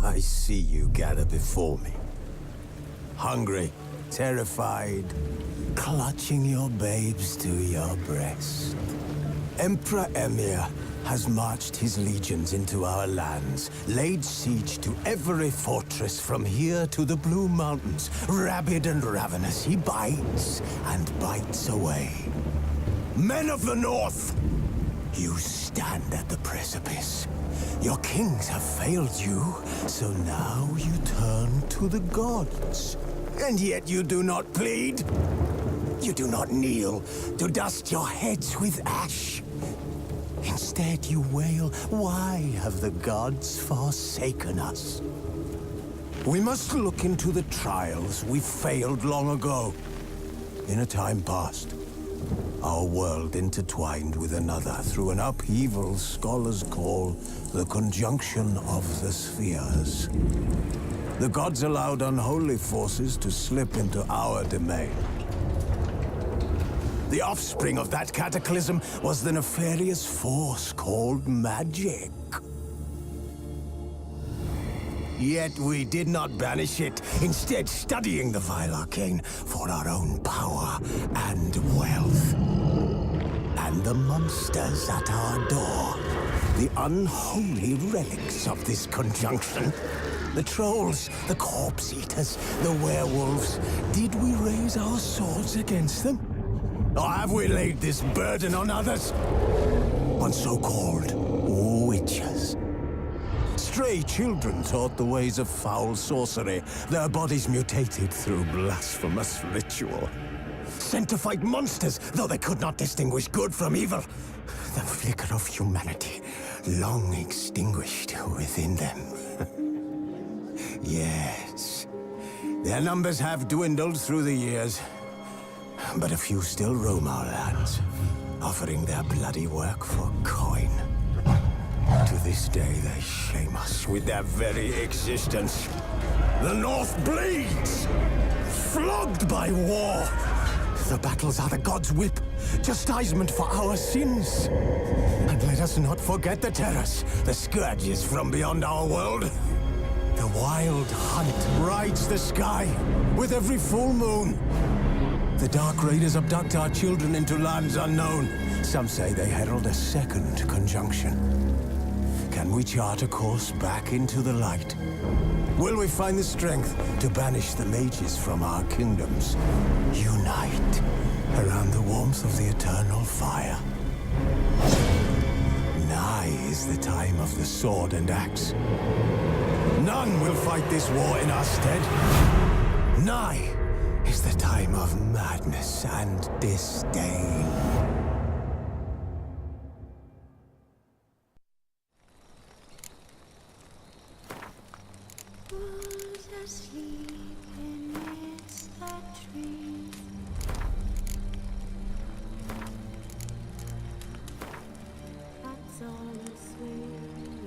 I see you gather before me. Hungry, terrified, clutching your babes to your breast. Emperor Emir has marched his legions into our lands, laid siege to every fortress from here to the Blue Mountains. Rabid and ravenous, he bites and bites away. Men of the North, you stand at the precipice. Your kings have failed you, so now you turn to the gods. And yet you do not plead. You do not kneel to dust your heads with ash. Instead you wail, why have the gods forsaken us? We must look into the trials we failed long ago. In a time past, our world intertwined with another through an upheaval scholars call the conjunction of the spheres. The gods allowed unholy forces to slip into our domain. The offspring of that cataclysm was the nefarious force called magic. Yet we did not banish it, instead studying the vile arcane for our own power and wealth. And the monsters at our door, the unholy relics of this conjunction. The trolls, the corpse-eaters, the werewolves. Did we raise our swords against them? Or have we laid this burden on others? On so-called witches. Stray children taught the ways of foul sorcery, their bodies mutated through blasphemous ritual. Sent to fight monsters, though they could not distinguish good from evil. The flicker of humanity, long extinguished within them. Yes, their numbers have dwindled through the years. But a few still roam our lands, offering their bloody work for coin. To this day, they shame us with their very existence. The North bleeds, flogged by war. The battles are the gods' whip, chastisement for our sins. And let us not forget the terrors, the scourges from beyond our world. The wild hunt rides the sky with every full moon. The Dark Raiders abduct our children into lands unknown. Some say they herald a second conjunction. Can we chart a course back into the light? Will we find the strength to banish the mages from our kingdoms? Unite around the warmth of the eternal fire. Nigh is the time of the sword and axe. None will fight this war in our stead. Nigh is the time of madness and disdain. Who's asleep amidst the trees? That's all asleep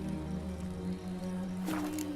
in the breeze.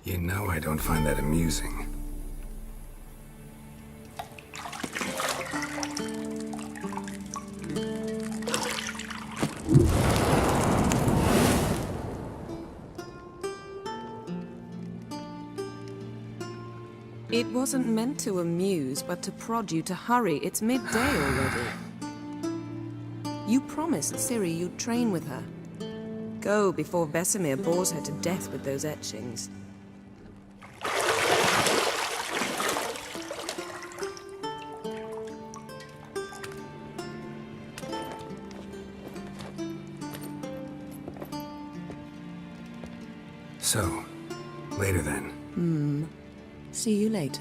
You know I don't find that amusing. It wasn't meant to amuse, but to prod you to hurry. It's midday already. You promised Ciri you'd train with her. Go before Vesemir bores her to death with those etchings. So, later then. See you later.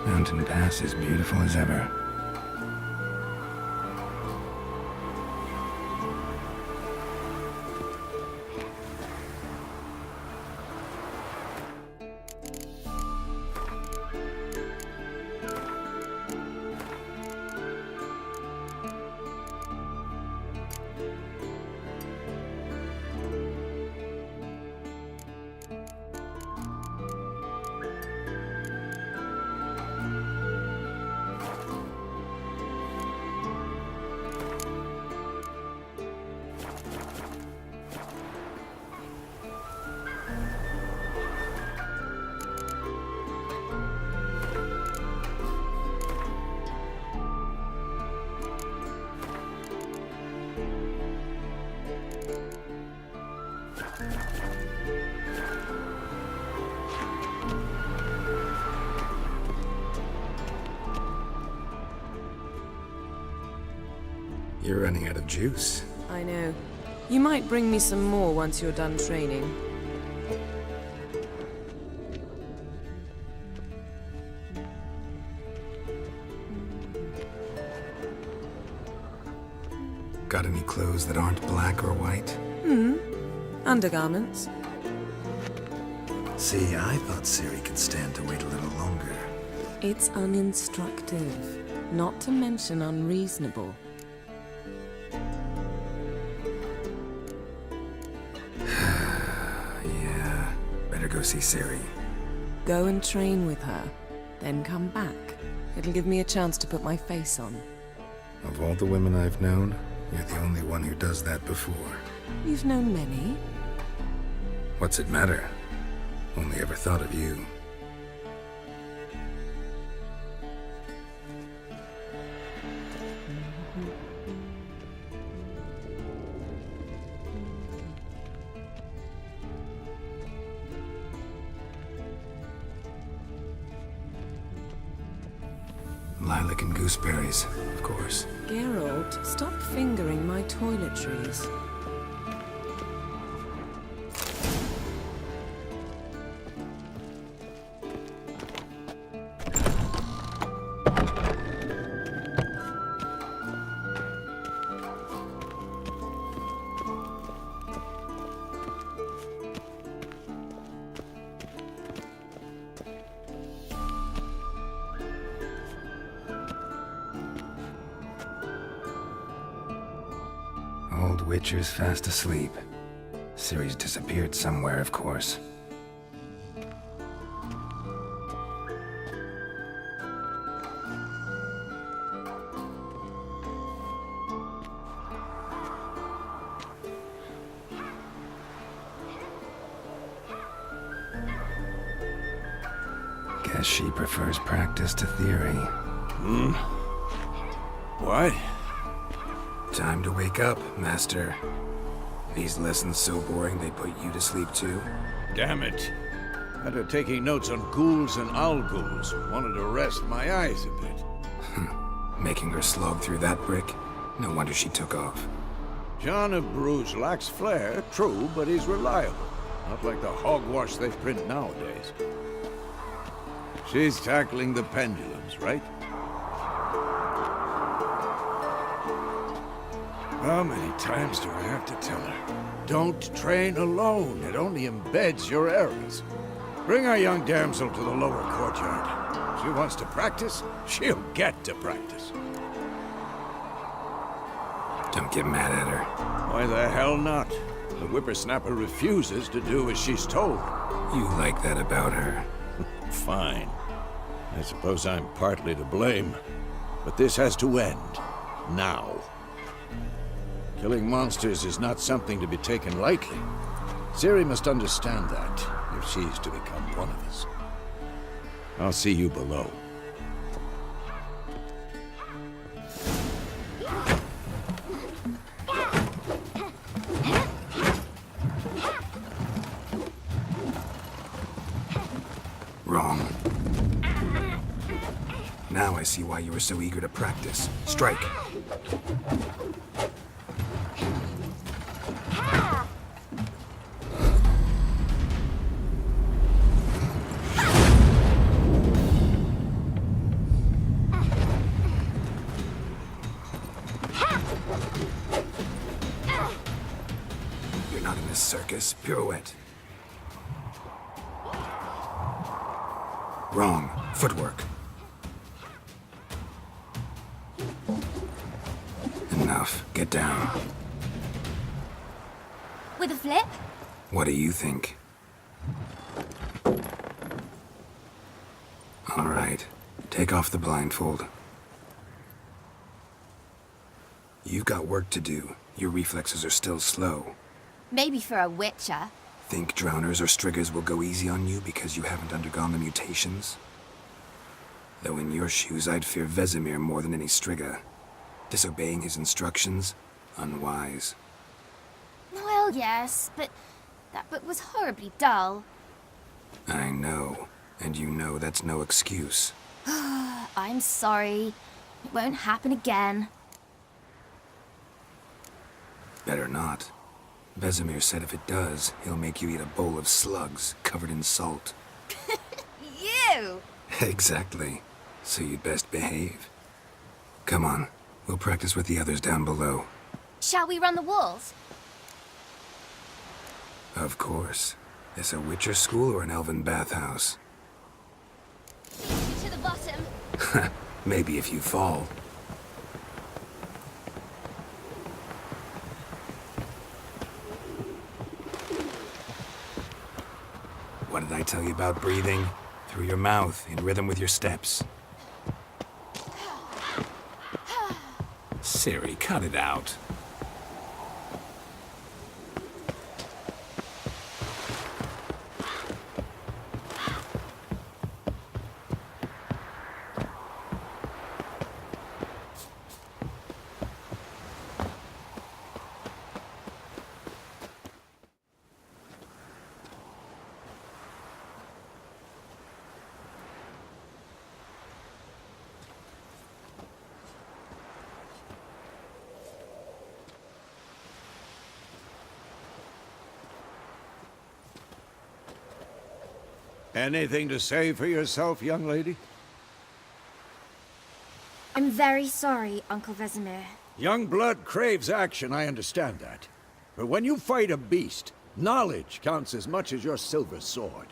Mountain Pass is beautiful as ever. You're running out of juice. I know. You might bring me some more once you're done training. Got any clothes that aren't black or white? Undergarments. See, I thought Ciri could stand to wait a little longer. It's uninstructive, not to mention unreasonable. Yeah, better go see Ciri. Go and train with her, then come back. It'll give me a chance to put my face on. Of all the women I've known, you're the only one who does that before. You've known many. What's it matter? Only ever thought of you. Lilac and gooseberries, of course. Geralt, stop fingering my toiletries. Old Witcher's fast asleep. Ciri's disappeared somewhere, of course. Guess she prefers practice to theory. What? Time to wake up, Master. These lessons so boring they put you to sleep too? Damn it. Had her taking notes on ghouls and owl ghouls. Wanted to rest my eyes a bit. Making her slog through that brick? No wonder she took off. John of Bruges lacks flair, true, but he's reliable. Not like the hogwash they print nowadays. She's tackling the pendulums, right? How many times do I have to tell her? Don't train alone. It only embeds your errors. Bring our young damsel to the lower courtyard. She wants to practice, she'll get to practice. Don't get mad at her. Why the hell not? The whippersnapper refuses to do as she's told. You like that about her. Fine. I suppose I'm partly to blame. But this has to end. Now. Killing monsters is not something to be taken lightly. Ciri must understand that, if she's to become one of us. I'll see you below. Wrong. Now I see why you were so eager to practice. Strike. You're not in this circus. Pirouette. Wrong. Footwork. Enough. Get down. With a flip? What do you think? All right. Take off the blindfold. You've got work to do. Your reflexes are still slow. Maybe for a witcher. Think drowners or striggers will go easy on you because you haven't undergone the mutations? Though in your shoes, I'd fear Vesemir more than any strigger. Disobeying his instructions? Unwise. Well, yes, but that book was horribly dull. I know. And you know that's no excuse. I'm sorry. It won't happen again. Better not. Vesemir said if it does, he'll make you eat a bowl of slugs covered in salt. You! Exactly. So you'd best behave. Come on. We'll practice with the others down below. Shall we run the walls? Of course. This a Witcher school or an elven bathhouse? To the bottom. Maybe if you fall. What did I tell you about breathing? Through your mouth, in rhythm with your steps. Ciri, cut it out. Anything to say for yourself, young lady? I'm very sorry, Uncle Vesemir. Young blood craves action, I understand that. But when you fight a beast, knowledge counts as much as your silver sword.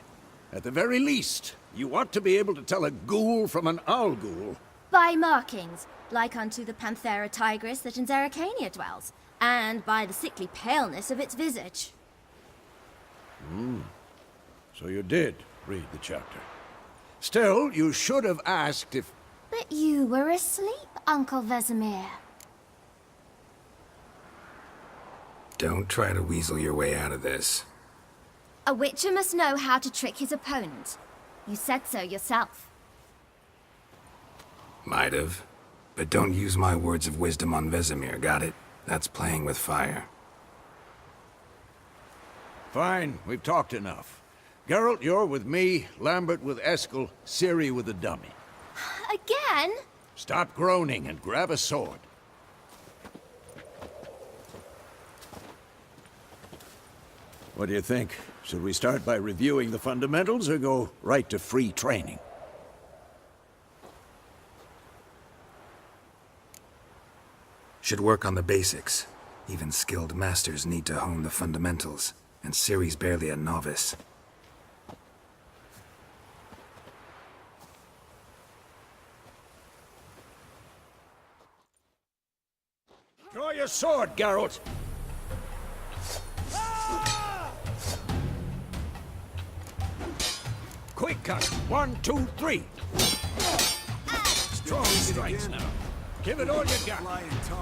At the very least, you ought to be able to tell a ghoul from an owl ghoul. By markings, like unto the Panthera tigris that in Zeracania dwells, and by the sickly paleness of its visage. So you did read the chapter. Still, you should have asked if... But you were asleep, Uncle Vesemir. Don't try to weasel your way out of this. A witcher must know how to trick his opponent. You said so yourself. Might have. But don't use my words of wisdom on Vesemir, got it? That's playing with fire. Fine, we've talked enough. Geralt, you're with me, Lambert with Eskel, Ciri with the dummy. Again? Stop groaning and grab a sword. What do you think? Should we start by reviewing the fundamentals or go right to free training? Should work on the basics. Even skilled masters need to hone the fundamentals, and Ciri's barely a novice. Draw your sword, Geralt! Quick cut! 1, 2, 3! Strong strikes now. Give it all you got.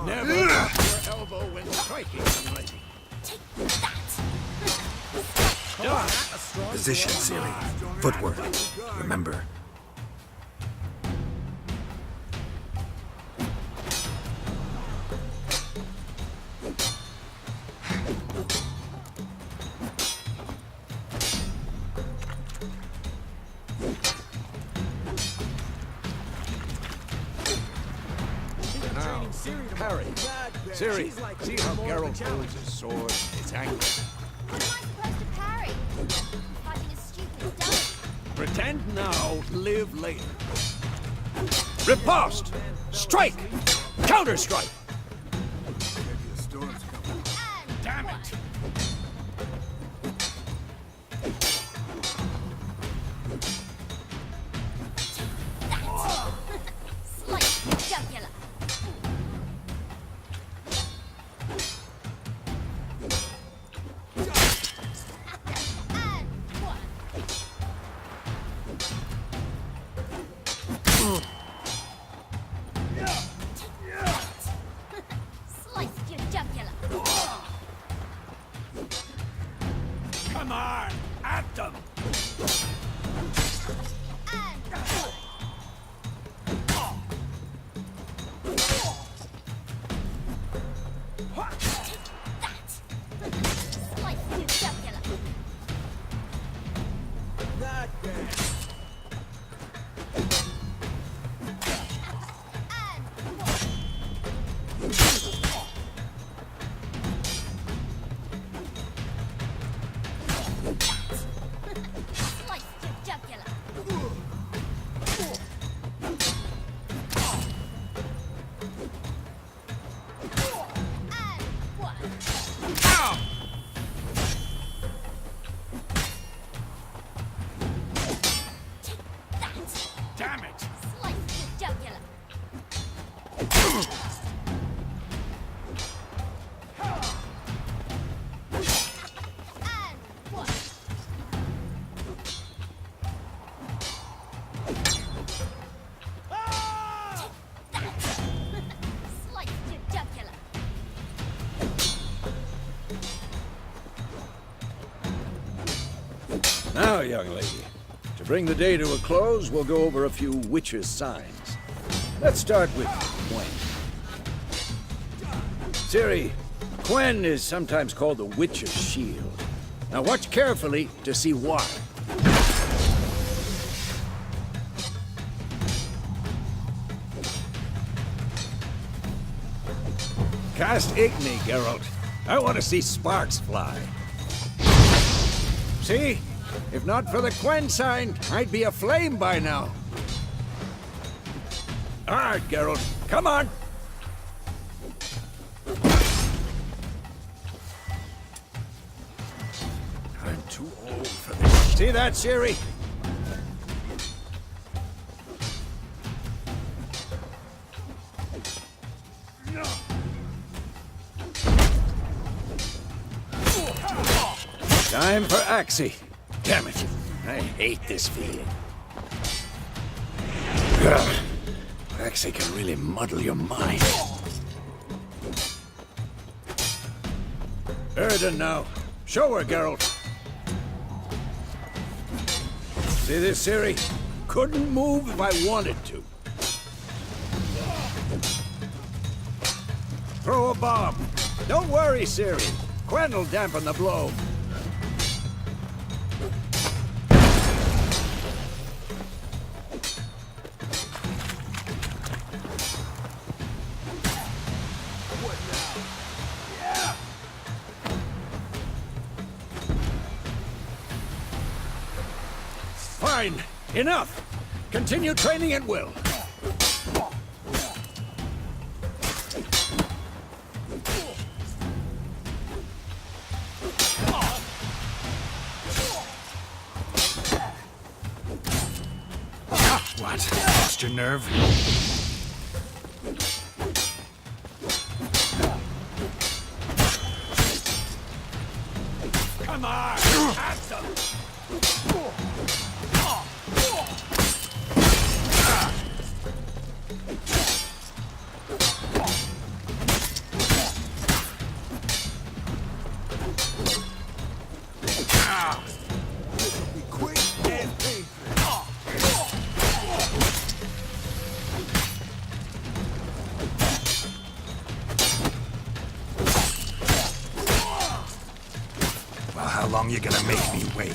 Never drop your elbow when striking, young lady. Position, Ciri. Footwork. Remember. Now, parry. Ciri, see how Geralt holds his sword, its angle. How am I supposed to parry? Fighting a stupid dummy. Pretend now, live later. Riposte! Strike! Counter-strike! Damn it! Slice the jugular. And one. Sliced your jugular. Come on! At them! And sliced your jugular. And one. Sliced your jugular. And one. Ow! That. Damn it! Sliced your jugular. And one. Sliced your jugular. Now, young lady, to bring the day to a close, we'll go over a few witches' signs. Let's start with Gwent. Ciri, Gwen is sometimes called the Witch's Shield. Now watch carefully to see why. Cast Igni, Geralt. I want to see sparks fly. See? If not for the Gwen sign, I'd be aflame by now. All right, Geralt, come on. I'm too old for this. See that, Ciri? Time for Axie. Damn it. I hate this feeling. Ugh. Axie can really muddle your mind. Erden now. Show her, Geralt. See this, Ciri? Couldn't move if I wanted to. Throw a bomb. Don't worry, Ciri. Gwent will dampen the blow. Fine. Enough. Continue training at will. What? Lost your nerve? Come on! Have some! Well, how long you gonna make me wait?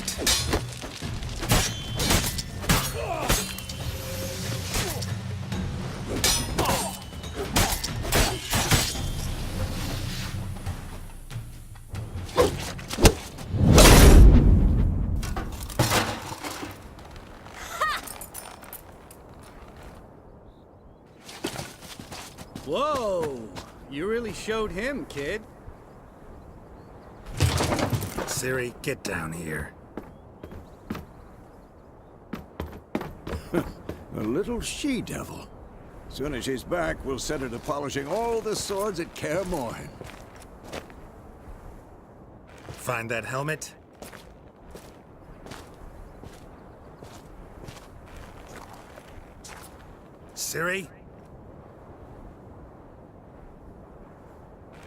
Whoa! You really showed him, kid. Ciri, get down here. A little she-devil. Soon as she's back, we'll set her to polishing all the swords at Kaer Morhen. Find that helmet? Ciri?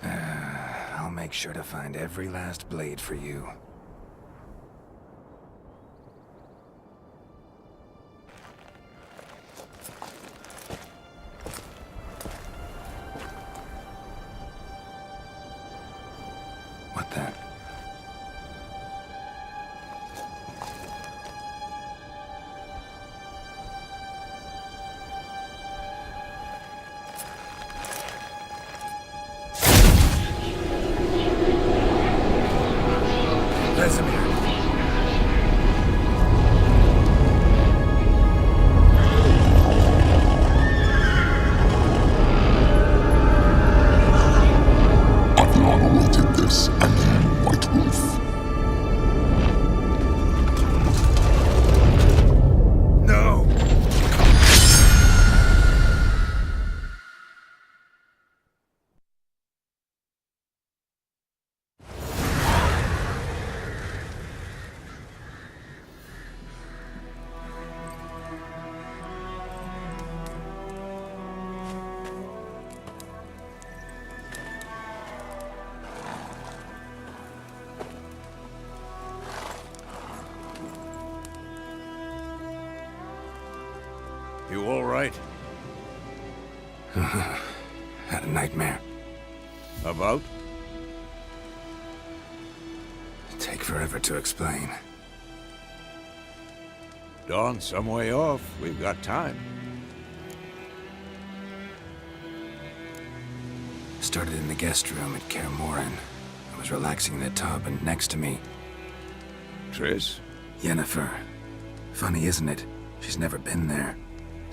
I'll make sure to find every last blade for you. What then? Vesemir. Adlan awaited this, and you, White Wolf. No! You all right? Had a nightmare. About? Take forever to explain. Dawn's some way off. We've got time. Started in the guest room at Kaer Morhen. I was relaxing in a tub, and next to me, Triss? Yennefer. Funny, isn't it? She's never been there.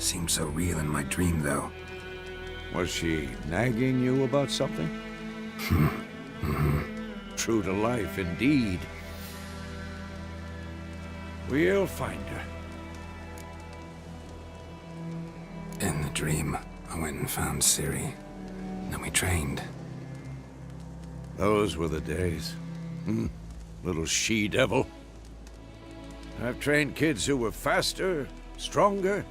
Seemed so real in my dream, though. Was she nagging you about something? True to life, indeed. We'll find her. In the dream, I went and found Ciri. Then we trained. Those were the days. little she-devil. I've trained kids who were faster, stronger,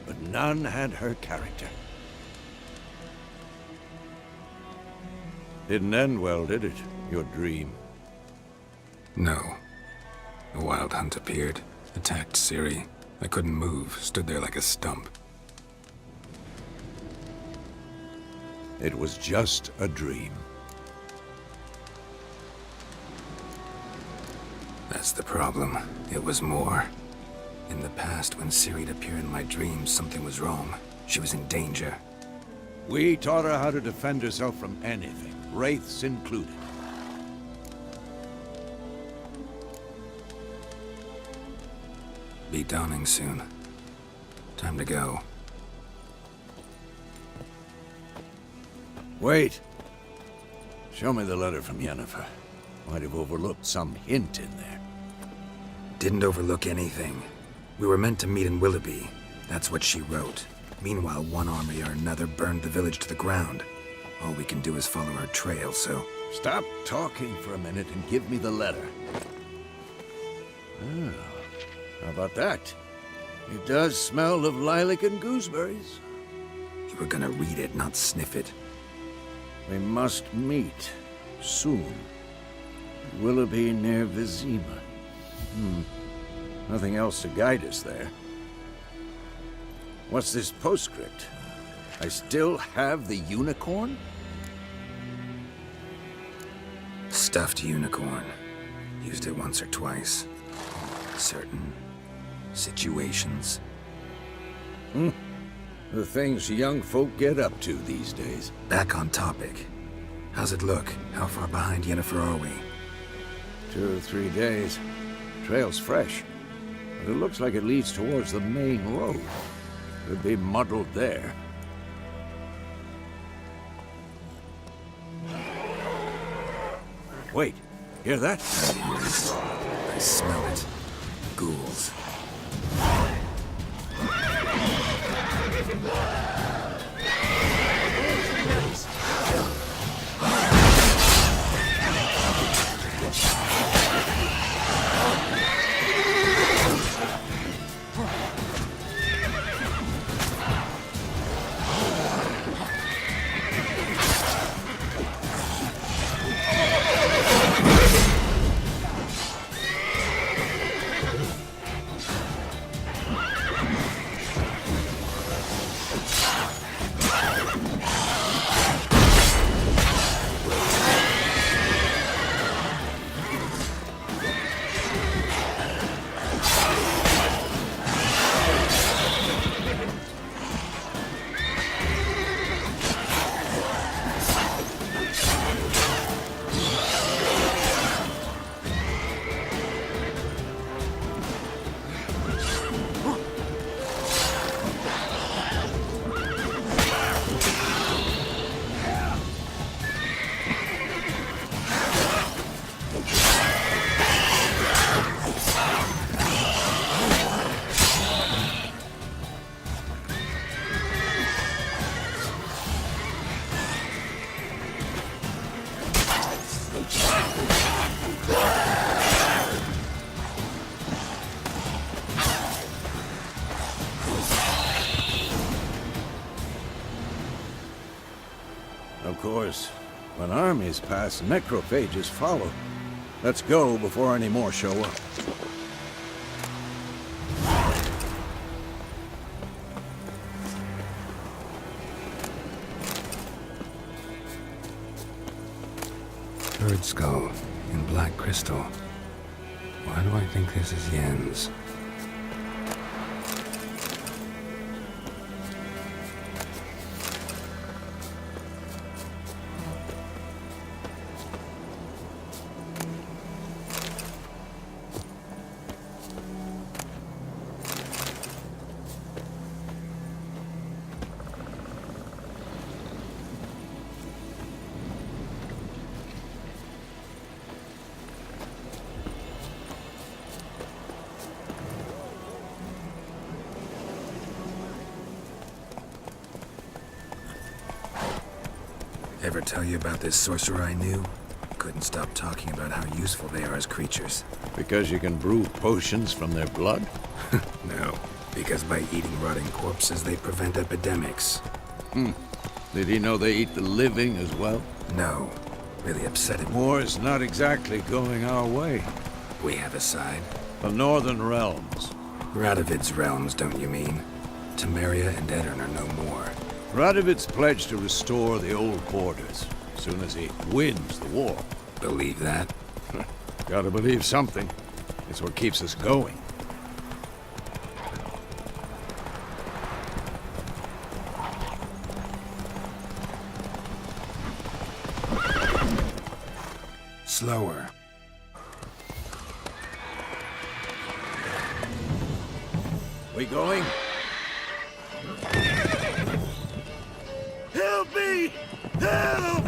but none had her character. Didn't end well, did it? Your dream? No. A wild hunt appeared, attacked Ciri. I couldn't move, stood there like a stump. It was just a dream. That's the problem. It was more. In the past, when Ciri'd appear in my dreams, something was wrong. She was in danger. We taught her how to defend herself from anything, wraiths included. Be dawning soon. Time to go. Wait. Show me the letter from Yennefer. Might have overlooked some hint in there. Didn't overlook anything. We were meant to meet in Willoughby. That's what she wrote. Meanwhile, one army or another burned the village to the ground. All we can do is follow her trail, so... Stop talking for a minute and give me the letter. Ah, how about that? It does smell of lilac and gooseberries. You were gonna read it, not sniff it. We must meet. Soon. Willoughby near Vizima. Nothing else to guide us there. What's this postscript? I still have the unicorn? Stuffed unicorn. Used it once or twice. Certain situations. The things young folk get up to these days. Back on topic. How's it look? How far behind Yennefer are we? 2 or 3 days. Trail's fresh. But it looks like it leads towards the main road. Could be muddled there. Wait, hear that? I smell it. Ghouls. Of course, when armies pass, necrophages follow. Let's go before any more show up. Bird skull in black crystal. Why do I think this is Yen's? Ever tell you about this sorcerer I knew? couldn't stop talking about how useful they are as creatures. Because you can brew potions from their blood? No, because by eating rotting corpses, they prevent epidemics. Did he know they eat the living as well? No, really upset him. War's not exactly going our way. We have a side. The Northern Realms. Radovid's realms, don't you mean? Temeria and Edirn are no more. Radovid's pledged to restore the old borders as soon as he wins the war. Believe that? Gotta believe something. It's what keeps us going. Slower. We going? Help me! Help!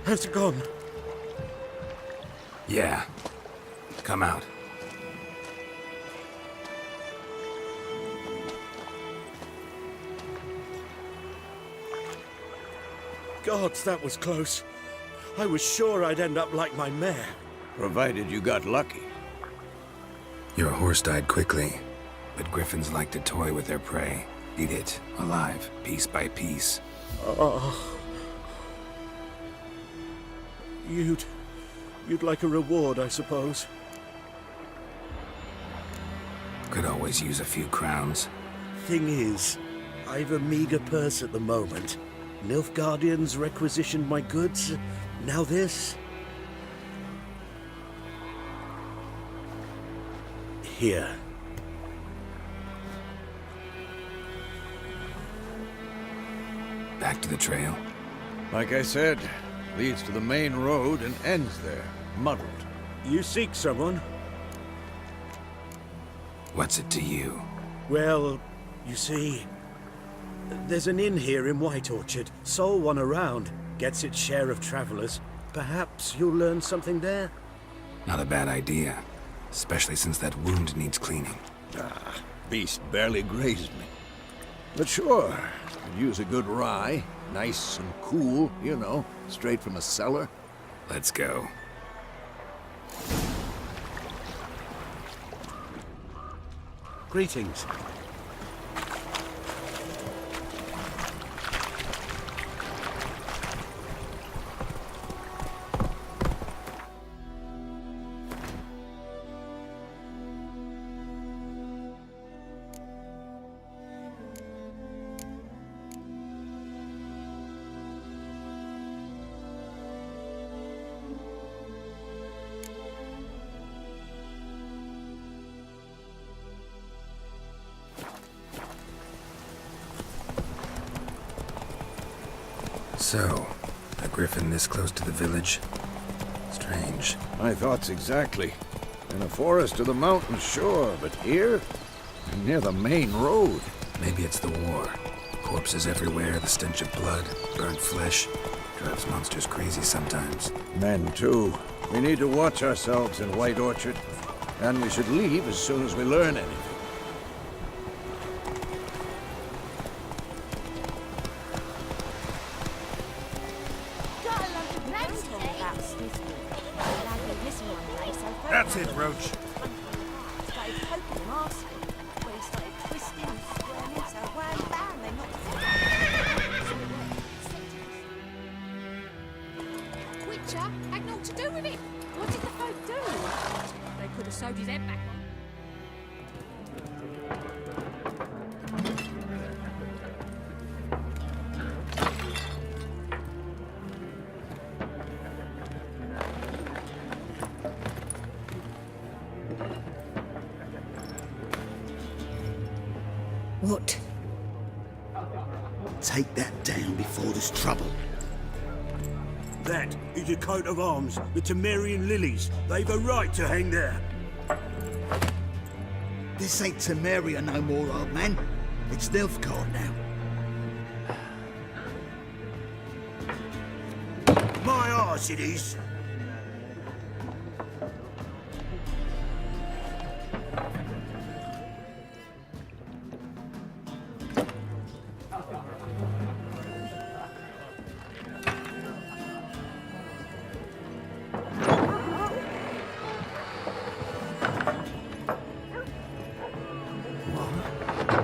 Has it gone? Yeah. Come out. Gods, that was close. I was sure I'd end up like my mare. Provided you got lucky. Your horse died quickly, but griffins like to toy with their prey. Eat it, alive, piece by piece. Oh. You'd like a reward, I suppose. Could always use a few crowns. Thing is, I've a meager purse at the moment. Nilfgaardians requisitioned my goods. Now this. Here. Back to the trail. Like I said, leads to the main road and ends there, muddled. You seek someone? What's it to you? Well, you see, there's an inn here in White Orchard. Sole one around. Gets its share of travelers. Perhaps you'll learn something there? Not a bad idea. Especially since that wound needs cleaning. Beast barely grazed me. But sure, could use a good rye. Nice and cool, you know, straight from a cellar. Let's go. Greetings. So, a griffin this close to the village? Strange. My thoughts exactly. In a forest or the mountains, sure, but here? Near the main road. Maybe it's the war. Corpses everywhere, the stench of blood, burnt flesh. Drives monsters crazy sometimes. Men, too. We need to watch ourselves in White Orchard. And we should leave as soon as we learn anything. That's it, Roach. Witcher had naught to do with it. What did the folk do? They could have sewed his head back on. What? Take that down before there's trouble. That is a coat of arms, the Temerian lilies. They've a right to hang there. This ain't Temeria no more, old man. It's Nilfgaard now. My arse it is.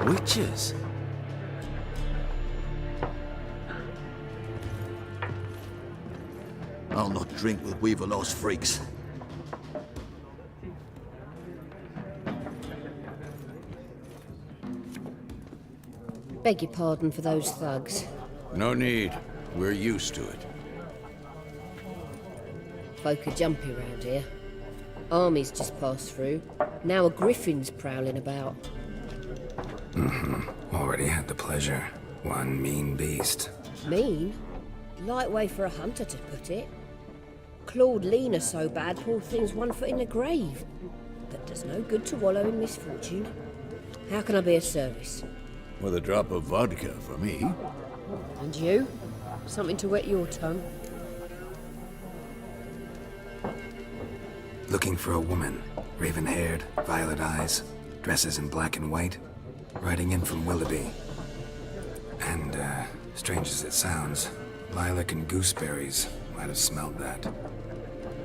Witches? I'll not drink with Weaverlost freaks. Beg your pardon for those thugs. No need. We're used to it. Folk are jumpy round here. Armies just passed through. Now a griffin's prowling about. Already had the pleasure. One mean beast. Mean? Light way for a hunter to put it. Clawed Lena so bad, poor thing's 1 foot in the grave. But does no good to wallow in misfortune. How can I be of service? With a drop of vodka for me. And you? Something to wet your tongue? Looking for a woman. Raven-haired, violet eyes, dresses in black and white. Riding in from Willoughby. And, strange as it sounds, lilac and gooseberries might have smelled that.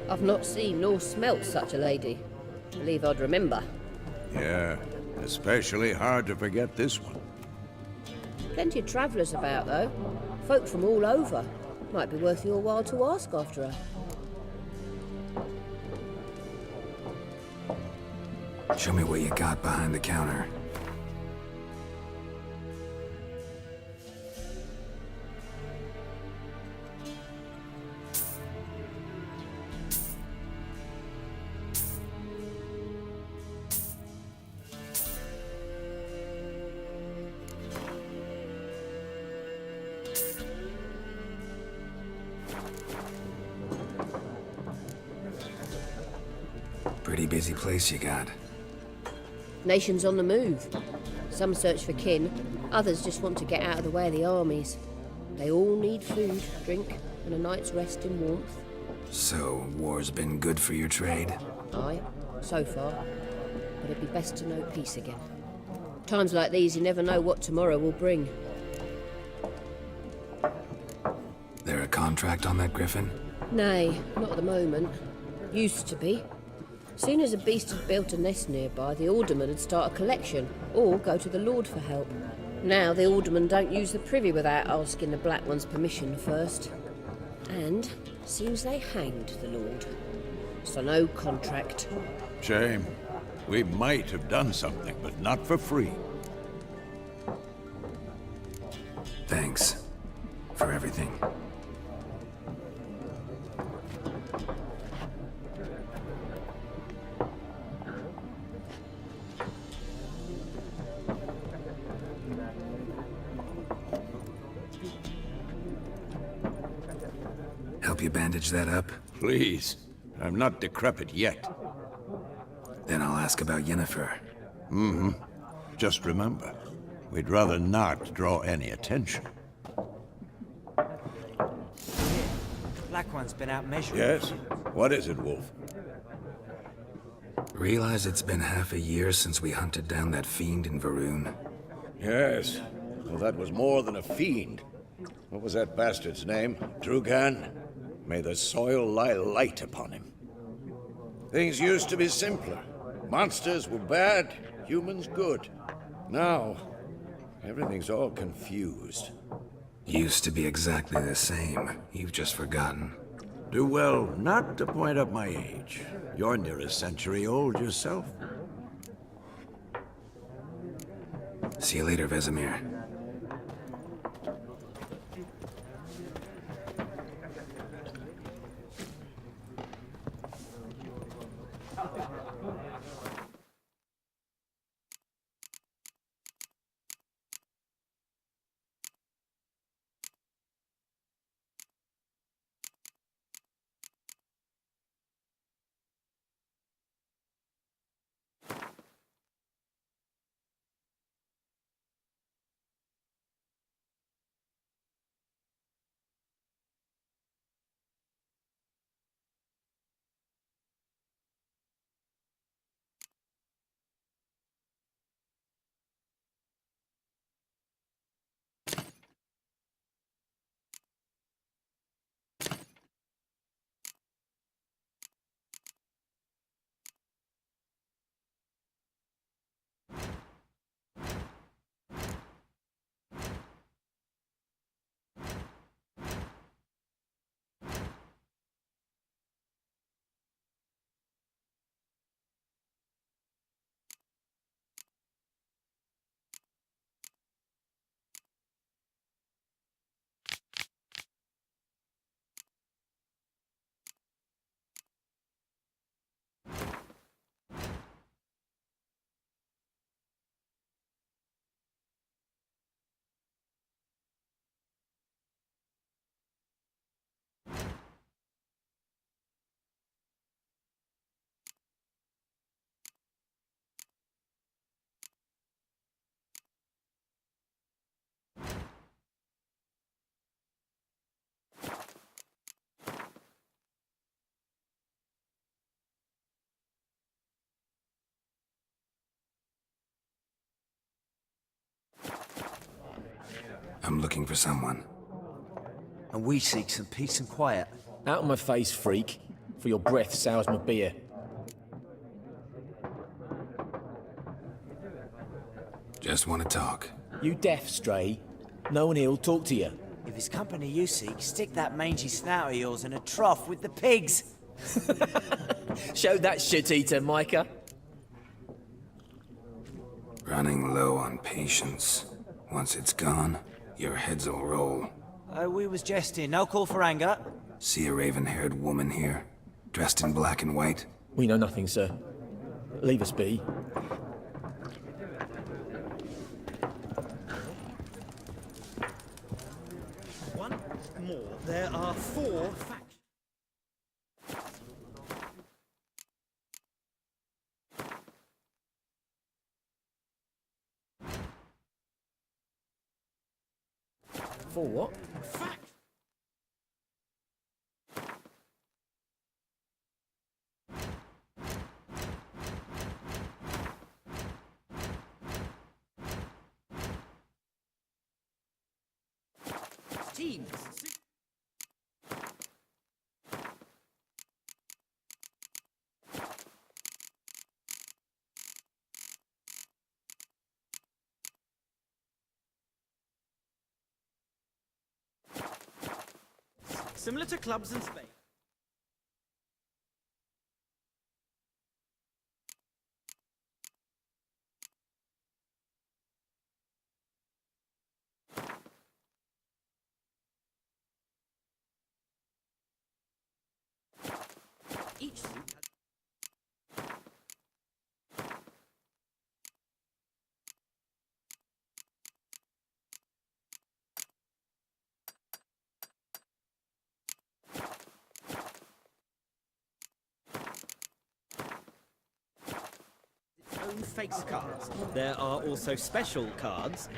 I've not seen nor smelt such a lady. Believe I'd remember. Yeah, especially hard to forget this one. Plenty of travellers about, though. Folk from all over. Might be worth your while to ask after her. Show me what you got behind the counter. Pretty busy place you got. Nations on the move. Some search for kin, others just want to get out of the way of the armies. They all need food, drink, and a night's rest in warmth. So, war's been good for your trade? Aye, so far. But it'd be best to know peace again. Times like these, you never know what tomorrow will bring. There a contract on that griffin? Nay, not at the moment. Used to be. Soon as a beast had built a nest nearby, the alderman would start a collection, or go to the Lord for help. Now the aldermen don't use the privy without asking the Black One's permission first. And seems they hanged the Lord. So no contract. Shame. We might have done something, but not for free. Thanks. For everything. Help you bandage that up? Please. I'm not decrepit yet. Then I'll ask about Yennefer. Just remember, we'd rather not draw any attention. Black One's been out measuring. Yes? What is it, Wolf? Realize it's been half a year since we hunted down that fiend in Varun. Yes. Well, that was more than a fiend. What was that bastard's name? Drugan? May the soil lie light upon him. Things used to be simpler. Monsters were bad, humans good. Now, everything's all confused. Used to be exactly the same. You've just forgotten. Do well not to point up my age. You're near a century old yourself. See you later, Vesemir. I'm looking for someone. And we seek some peace and quiet. Out of my face, freak. For your breath sours my beer. Just want to talk. You deaf, Stray? No one here'll talk to you. If it's company you seek, stick that mangy snout of yours in a trough with the pigs. Show that shit-eater, Micah. Running low on patience. Once it's gone, your heads'll roll. Oh, we was jesting. No call for anger. See a raven-haired woman here, dressed in black and white? We know nothing, sir. Leave us be. Once more, there are 4 factions. For what? Teams. Similar to clubs in Spain. Each suit has its own face cards. There are also special cards.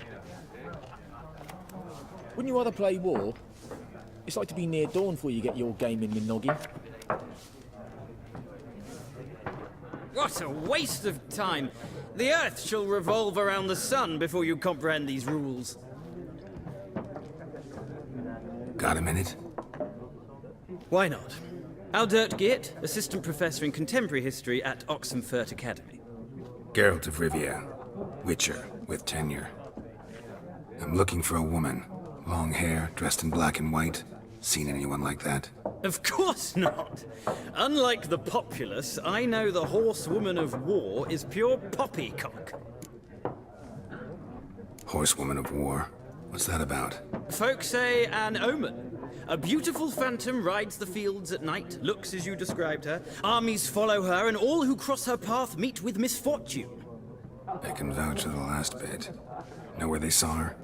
Wouldn't you rather play war? It's like to be near dawn before you get your game in the noggin. What a waste of time! The Earth shall revolve around the sun before you comprehend these rules. Got a minute? Why not? Aldert Geert, Assistant Professor in Contemporary History at Oxenfurt Academy. Geralt of Rivia, Witcher, with tenure. I'm looking for a woman. Long hair, dressed in black and white. Seen anyone like that? Of course not! Unlike the populace, I know the horsewoman of war is pure poppycock. Horsewoman of war? What's that about? Folk say an omen. A beautiful phantom rides the fields at night, looks as you described her. Armies follow her, and all who cross her path meet with misfortune. I can vouch for the last bit. Know where they saw her?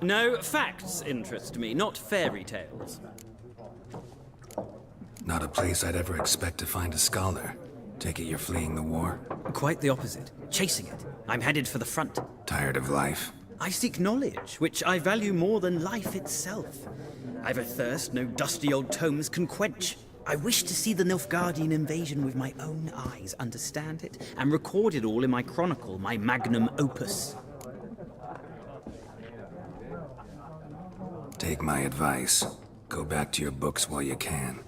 No, facts interest me, not fairy tales. Not a place I'd ever expect to find a scholar. Take it you're fleeing the war? Quite the opposite. Chasing it. I'm headed for the front. Tired of life? I seek knowledge, which I value more than life itself. I've a thirst no dusty old tomes can quench. I wish to see the Nilfgaardian invasion with my own eyes, understand it, and record it all in my chronicle, my magnum opus. Take my advice. Go back to your books while you can.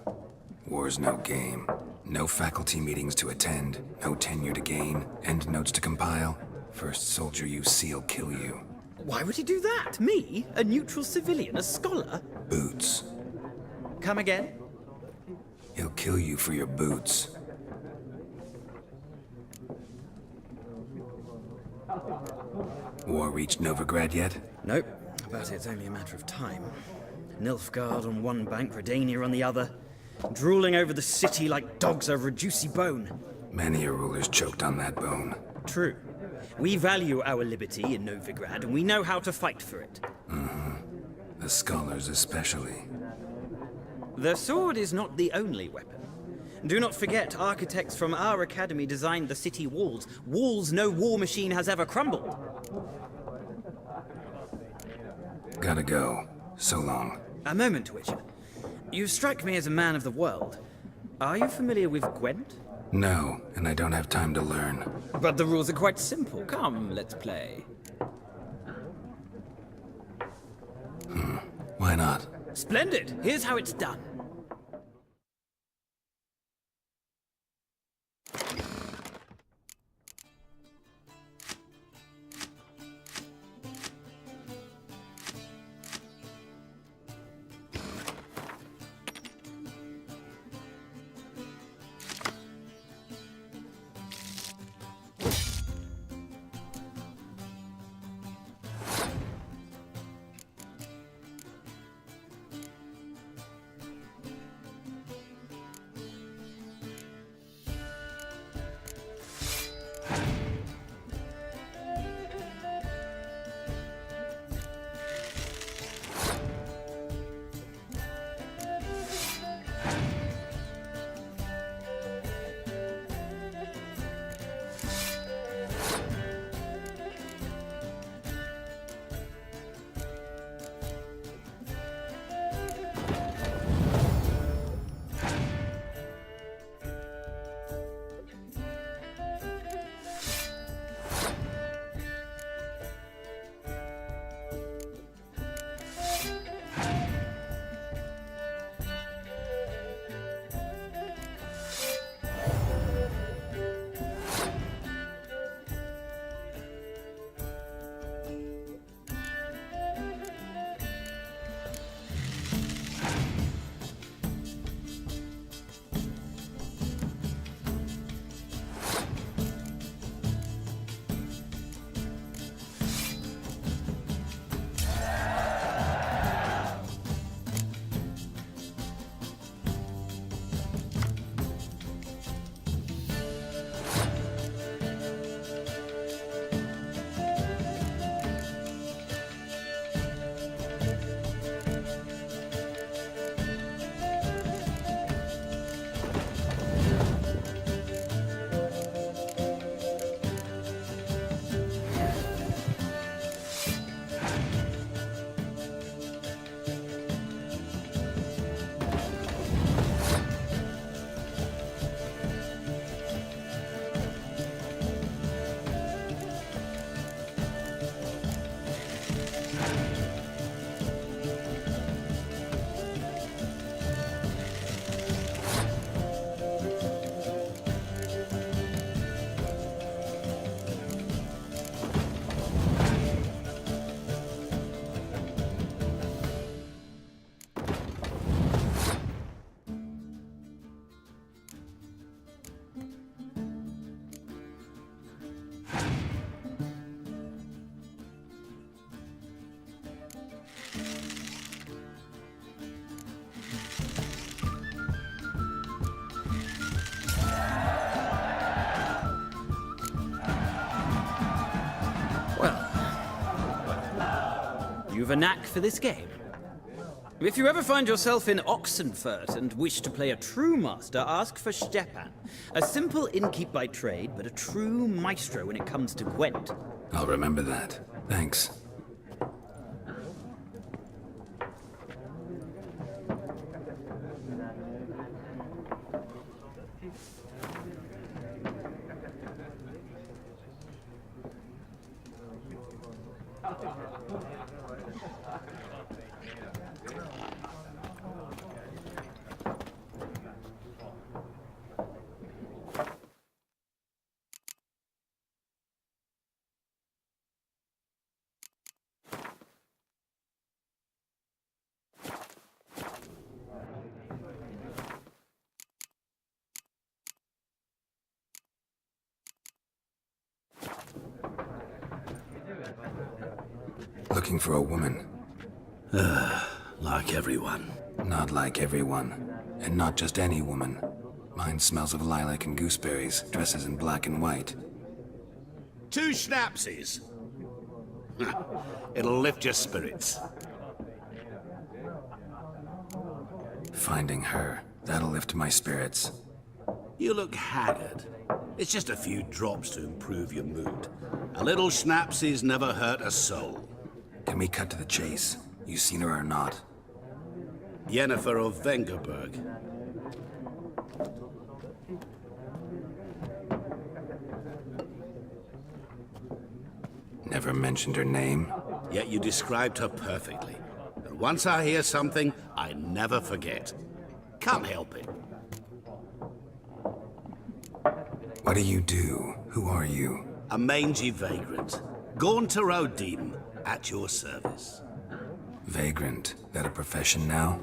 War's no game. No faculty meetings to attend, no tenure to gain, endnotes to compile. First soldier you see'll kill you. Why would he do that? Me? A neutral civilian? A scholar? Boots. Come again? He'll kill you for your boots. War reached Novigrad yet? Nope, but it's only a matter of time. Nilfgaard on one bank, Redania on the other, drooling over the city like dogs over a juicy bone. Many a ruler's choked on that bone. True. We value our liberty in Novigrad, and we know how to fight for it. The scholars especially. The sword is not the only weapon. Do not forget, architects from our academy designed the city walls. Walls no war machine has ever crumbled. Gotta go. So long. A moment, Witcher. You strike me as a man of the world. Are you familiar with Gwent? No, and I don't have time to learn. But the rules are quite simple. Come, let's play. Why not? Splendid! Here's how it's done. You've a knack for this game. If you ever find yourself in Oxenfurt and wish to play a true master, ask for Stepan. A simple innkeep by trade, but a true maestro when it comes to Gwent. I'll remember that. Thanks. Looking for a woman. Like everyone. Not like everyone. And not just any woman. Mine smells of lilac and gooseberries, dresses in black and white. 2 schnapsies. It'll lift your spirits. Finding her, that'll lift my spirits. You look haggard. It's just a few drops to improve your mood. A little schnapsies never hurt a soul. Can we cut to the chase? You seen her or not? Yennefer of Vengerberg. Never mentioned her name. Yet you described her perfectly. And Once I hear something, I never forget. Come help it. What do you do? Who are you? A mangy vagrant. Gone to Rodim, at your service. Vagrant. That a profession now?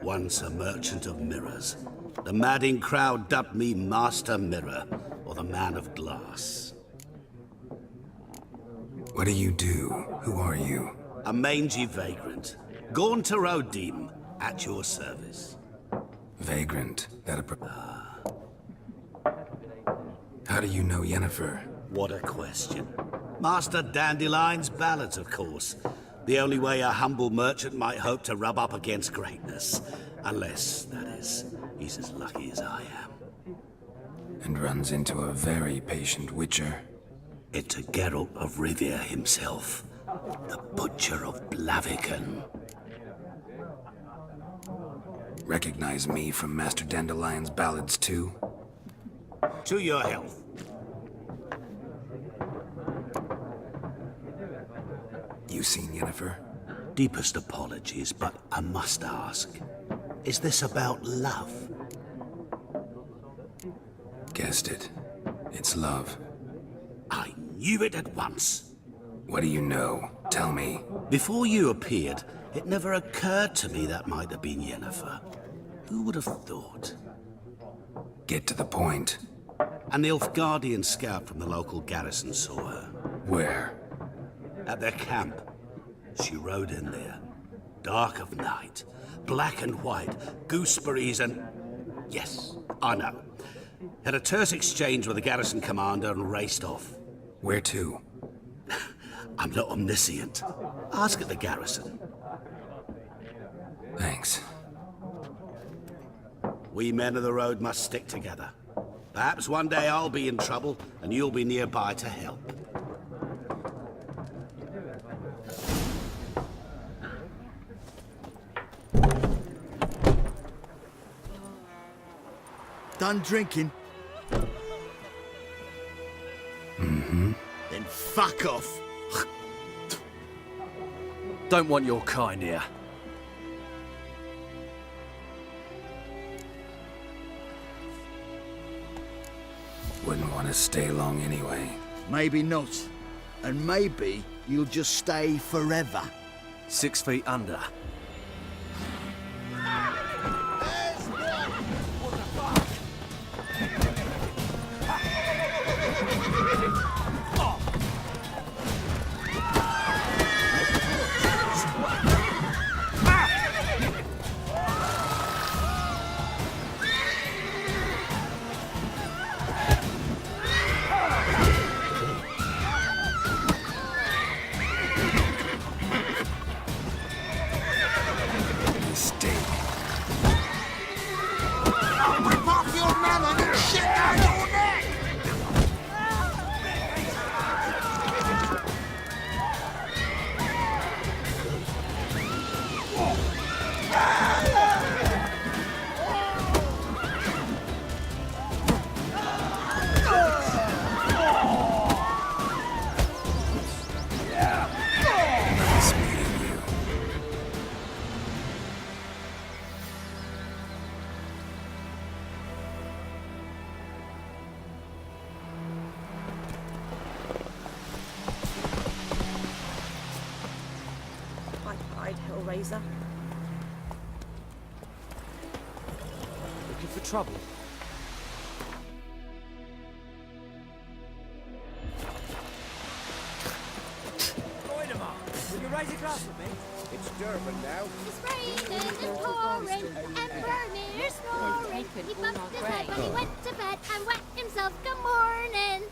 Once a merchant of mirrors. The madding crowd dubbed me Master Mirror, or the Man of Glass. What do you do? Who are you? A mangy vagrant. Gone to Rodim, at your service. Vagrant. That a How do you know Yennefer? What a question. Master Dandelion's ballads, of course. The only way a humble merchant might hope to rub up against greatness. Unless, that is, he's as lucky as I am. And runs into a very patient witcher. Into Geralt of Rivia himself. The Butcher of Blaviken. Recognize me from Master Dandelion's ballads, too? To your health. You seen Yennefer? Deepest apologies, but I must ask. Is this about love? Guessed it. It's love. I knew it at once. What do you know? Tell me. Before you appeared, it never occurred to me that might have been Yennefer. Who would have thought? Get to the point. An Nilfgaardian scout from the local garrison saw her. Where? At their camp. She rode in there. Dark of night. Black and white. Gooseberries and... Yes, I know. Had a terse exchange with the garrison commander and raced off. Where to? I'm not omniscient. Ask at the garrison. Thanks. We men of the road must stick together. Perhaps one day I'll be in trouble and you'll be nearby to help. Done drinking? Mm-hmm. Then fuck off. Don't want your kind here. Wouldn't want to stay long anyway. Maybe not. And maybe you'll just stay forever. 6 feet under. Hellraiser. Looking for trouble? Will you raise a glass with me? It's Durban now. It's raining and pouring and Vermeer snoring. He bumped his head when he went to bed and wet himself. Good morning.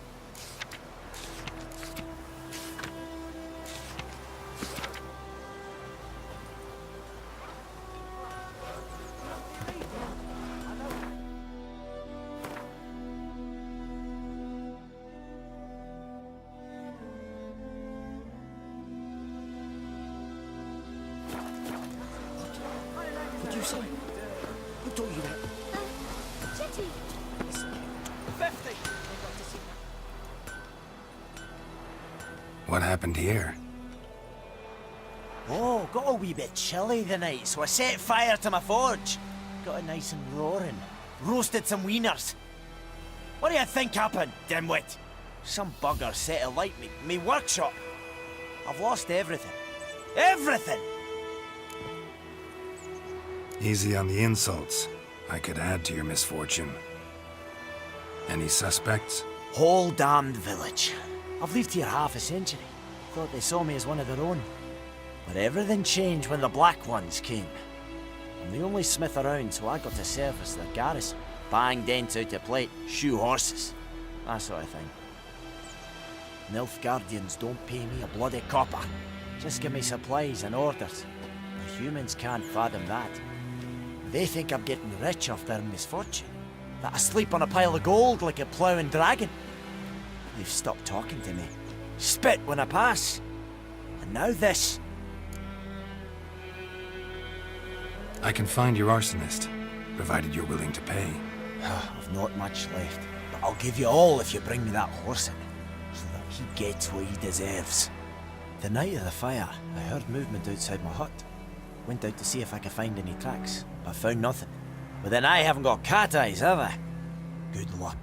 What'd you say? Who taught you that? Chitty. 50. What happened here? Oh, got a wee bit chilly the night, so I set fire to my forge. Got it nice and roaring. Roasted some wieners. What do you think happened, dimwit? Some bugger set alight me workshop. I've lost everything. Everything! Easy on the insults. I could add to your misfortune. Any suspects? Whole damned village. I've lived here half a century. Thought they saw me as one of their own. But everything changed when the Black Ones came. I'm the only smith around, so I got to service their garrison. Bang dents out of plate, shoe horses. That sort of thing. Nilfgaardians don't pay me a bloody copper. Just give me supplies and orders. The humans can't fathom that. They think I'm getting rich off their misfortune. That I sleep on a pile of gold like a ploughing dragon. They've stopped talking to me. Spit when I pass. And now this. I can find your arsonist, provided you're willing to pay. I've not much left, but I'll give you all if you bring me that horse in, so that he gets what he deserves. The night of the fire, I heard movement outside my hut. Went out to see if I could find any tracks, but found nothing. But then I haven't got cat eyes, have I? Good luck.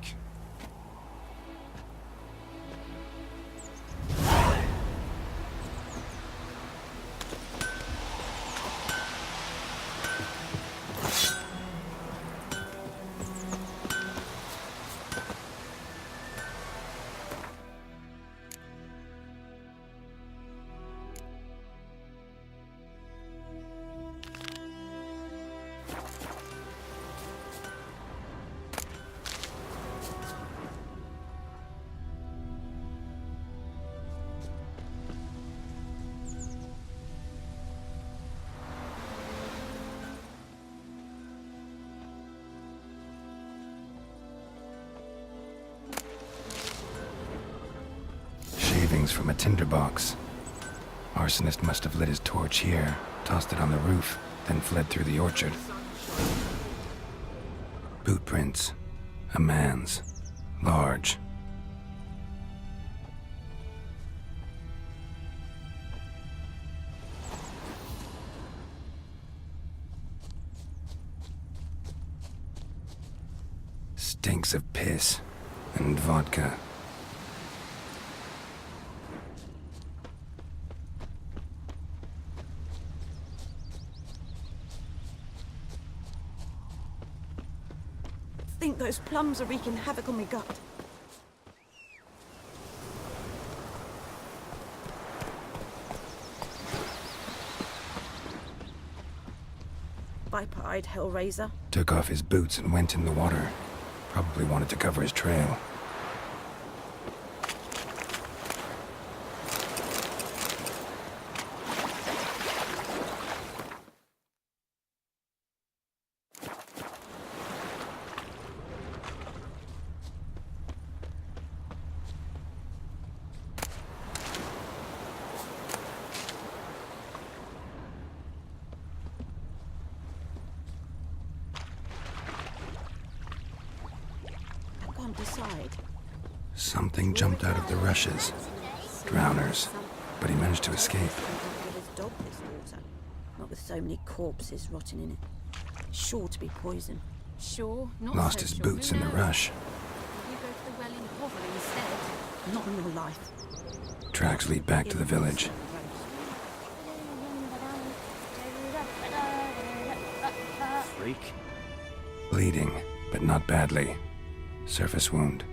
From a tinderbox. Arsonist must have lit his torch here, tossed it on the roof, then fled through the orchard. Boot prints. A man's. Large. Stinks of piss and vodka. I think those plums are wreaking havoc on my gut. Viper-eyed Hellraiser. Took off his boots and went in the water. Probably wanted to cover his trail. Decide. Something jumped out of the rushes. Drowners. But he managed to escape. Dog this water. Not with so many corpses rotting in it. Sure to be poison. Sure, not Lost so his sure. boots in the rush. You go to the well in Hovel instead. Not in your life. Tracks lead back to the village. Freak. Bleeding, but not badly. Surface wound.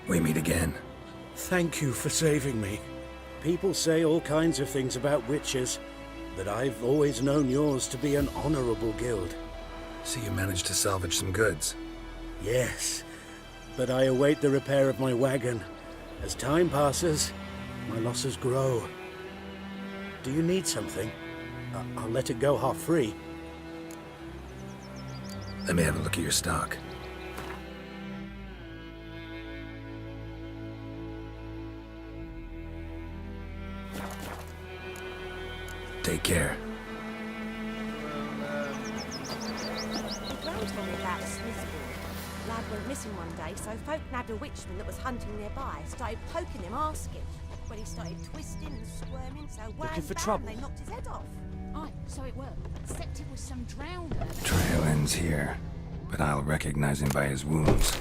We meet again. Thank you for saving me. People say all kinds of things about witches, but I've always known yours to be an honorable guild. So you managed to salvage some goods? Yes, but I await the repair of my wagon. As time passes, my losses grow. Do you need something? I'll let it go half-free. Let me have a look at your stock. Take care. He grows from that Smith's board. Lad went missing one day, so folk nabbed a witchman that was hunting nearby, started poking him, asking. When he started twisting and squirming, so Looking for bam, trouble? they knocked his head off. Aye, so it worked. Except it was some drowner. Trail ends here, but I'll recognize him by his wounds.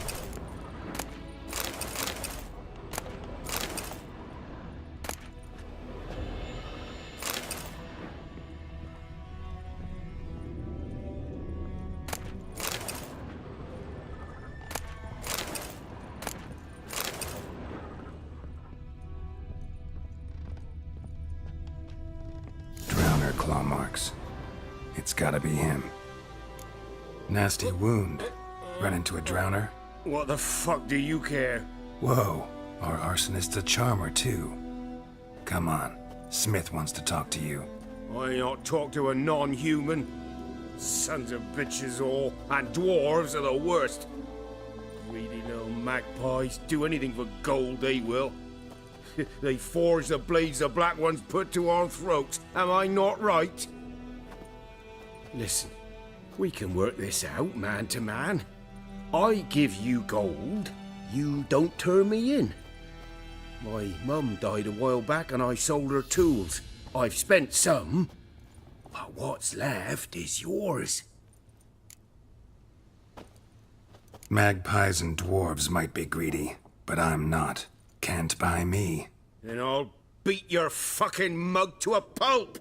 Drowner claw marks. It's gotta be him. Nasty wound. Run into a drowner? What the fuck do you care? Whoa, our arsonist's a charmer too. Come on, Smith wants to talk to you. I not talk to a non-human. Sons of bitches all, and dwarves are the worst. Greedy little magpies, do anything for gold, they will. They forge the blades the black ones put to our throats. Am I not right? Listen, we can work this out man to man. I give you gold, you don't turn me in. My mum died a while back and I sold her tools. I've spent some, but what's left is yours. Magpies and dwarves might be greedy, but I'm not. Can't buy me. Then I'll beat your fucking mug to a pulp!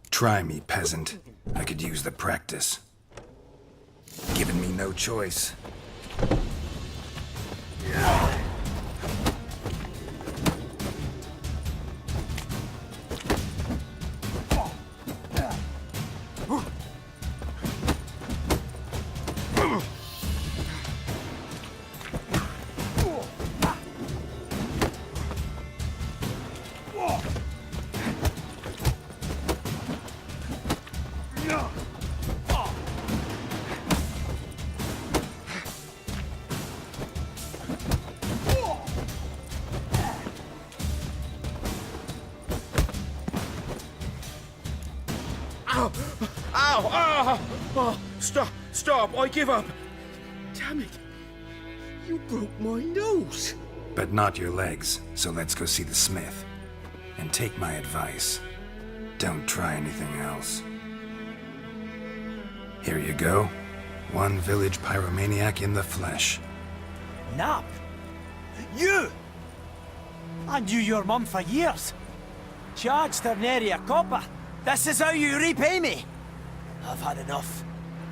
Try me, peasant. I could use the practice. Given me no choice. Ow! Ow! Ah! Oh, stop! Stop! I give up! Damn it! You broke my nose! But not your legs, so let's go see the smith. And take my advice. Don't try anything else. Here you go. One village pyromaniac in the flesh. Nap? You! I knew your mum for years. Charged her nary a copper. This is how you repay me. I've had enough.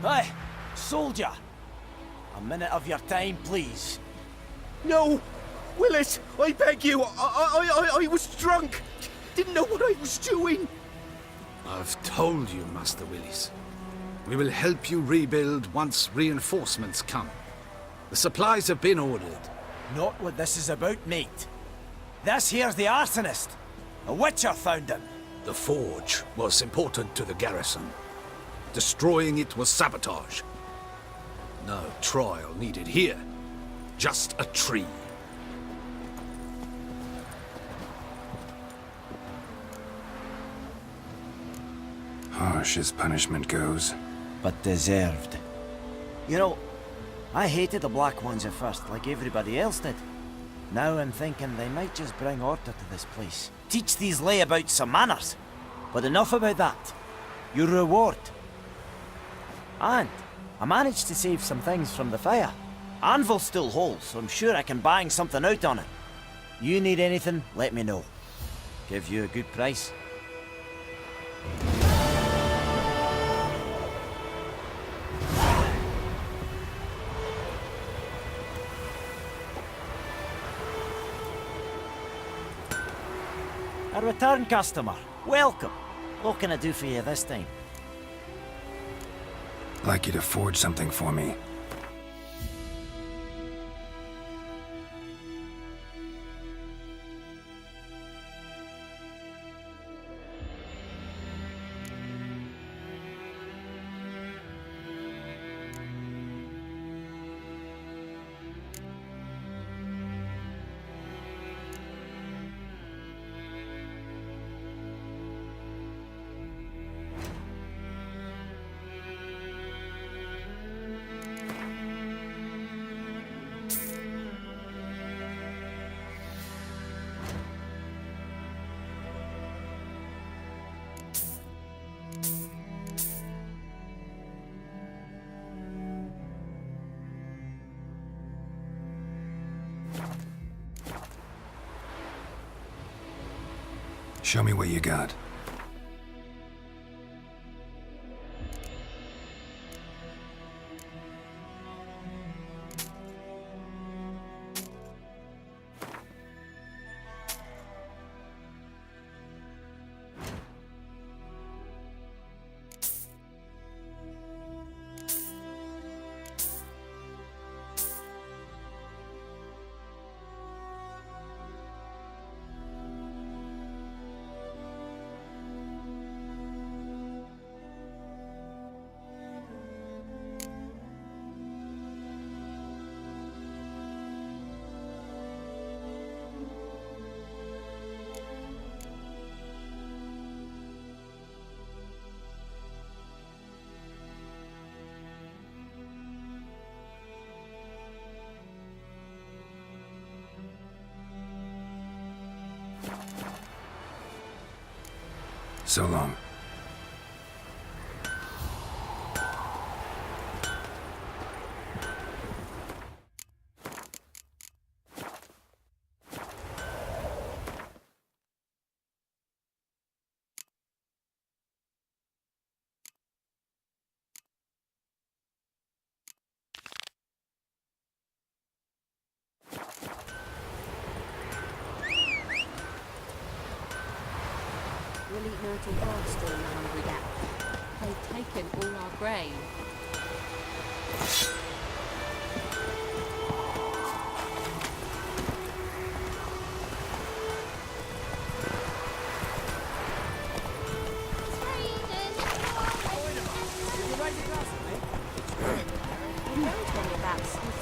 Hey, soldier. A minute of your time, please. No! Willis, I beg you! I was drunk! Didn't know what I was doing! I've told you, Master Willis. We will help you rebuild once reinforcements come. The supplies have been ordered. Not what this is about, mate. This here's the arsonist. A witcher found him. The forge was important to the garrison. Destroying it was sabotage. No trial needed here. Just a tree. Harsh as punishment goes. But deserved. You know, I hated the Black Ones at first, like everybody else did. Now I'm thinking they might just bring order to this place. Teach these layabouts some manners. But enough about that. Your reward. And I managed to save some things from the fire. Anvil's still whole, so I'm sure I can bang something out on it. You need anything, let me know. Give you a good price. A return customer. Welcome. What can I do for you this time? Like you to forge something for me. Show me what you got. So long. We'll eat no till faster in the hungry gap. They've taken all our grain. You know something about Swiss.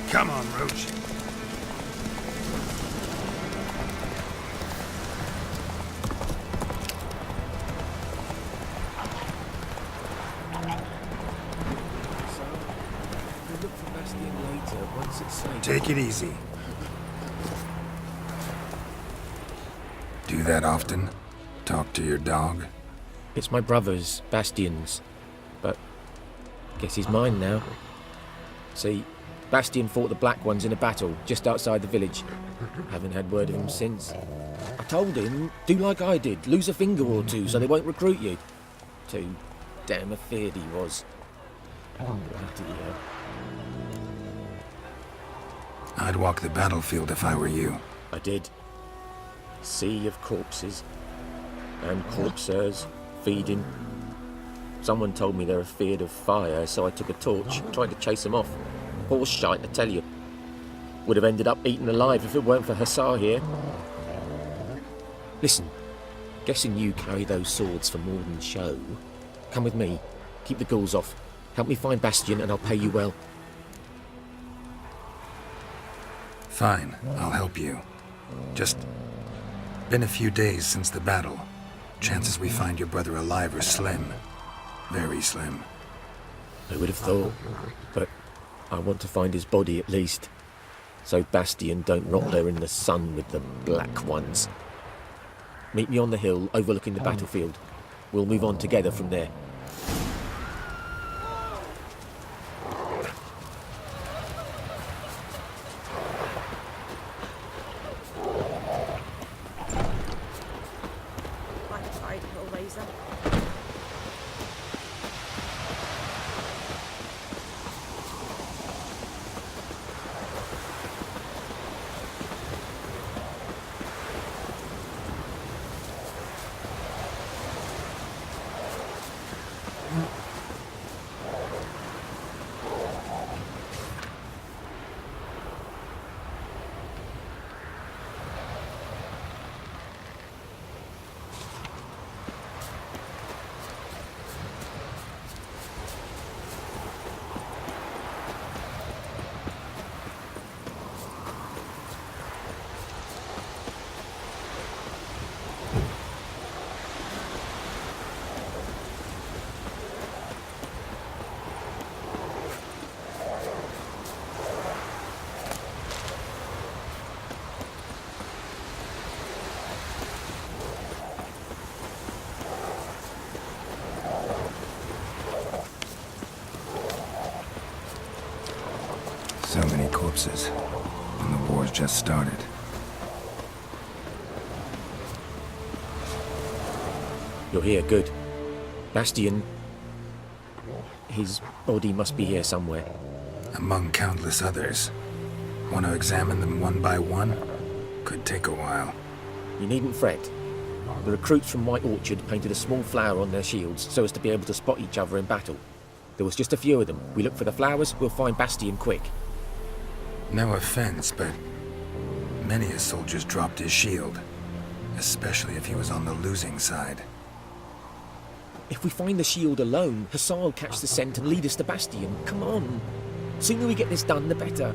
Come on, Roach. We'll look for Bastion later, once it's safe. Take it easy. Do that often? Talk to your dog? It's my brother's, Bastion's. But guess he's mine now. See, Bastion fought the Black Ones in a battle just outside the village. Haven't had word of him since. I told him, do like I did, lose a finger or two so they won't recruit you. Too damn afeard he was. Bloody hell. I'd walk the battlefield if I were you. I did. Sea of corpses. And corpsers, feeding. Someone told me they're afeard of fire, so I took a torch, tried to chase them off. Horse shite, I tell you. Would have ended up eaten alive if it weren't for Hussar here. Listen, guessing you carry those swords for more than show. Come with me. Keep the ghouls off. Help me find Bastion and I'll pay you well. Fine, I'll help you. Just been a few days since the battle. Chances we find your brother alive are slim. Very slim. I would have thought, but I want to find his body at least. So Bastion don't rot there in the sun with the Black Ones. Meet me on the hill overlooking the battlefield. We'll move on together from there. so many corpses, and the war's just started. You're here, good. Bastion... His body must be here somewhere. Among countless others. Want to examine them one by one? Could take a while. You needn't fret. The recruits from White Orchard painted a small flower on their shields so as to be able to spot each other in battle. There was just a few of them. We look for the flowers, we'll find Bastion quick. No offense, but many a soldier's dropped his shield. Especially if he was on the losing side. If we find the shield alone, Hussar will catch the scent and lead us to Bastion. Come on. Sooner we get this done, the better.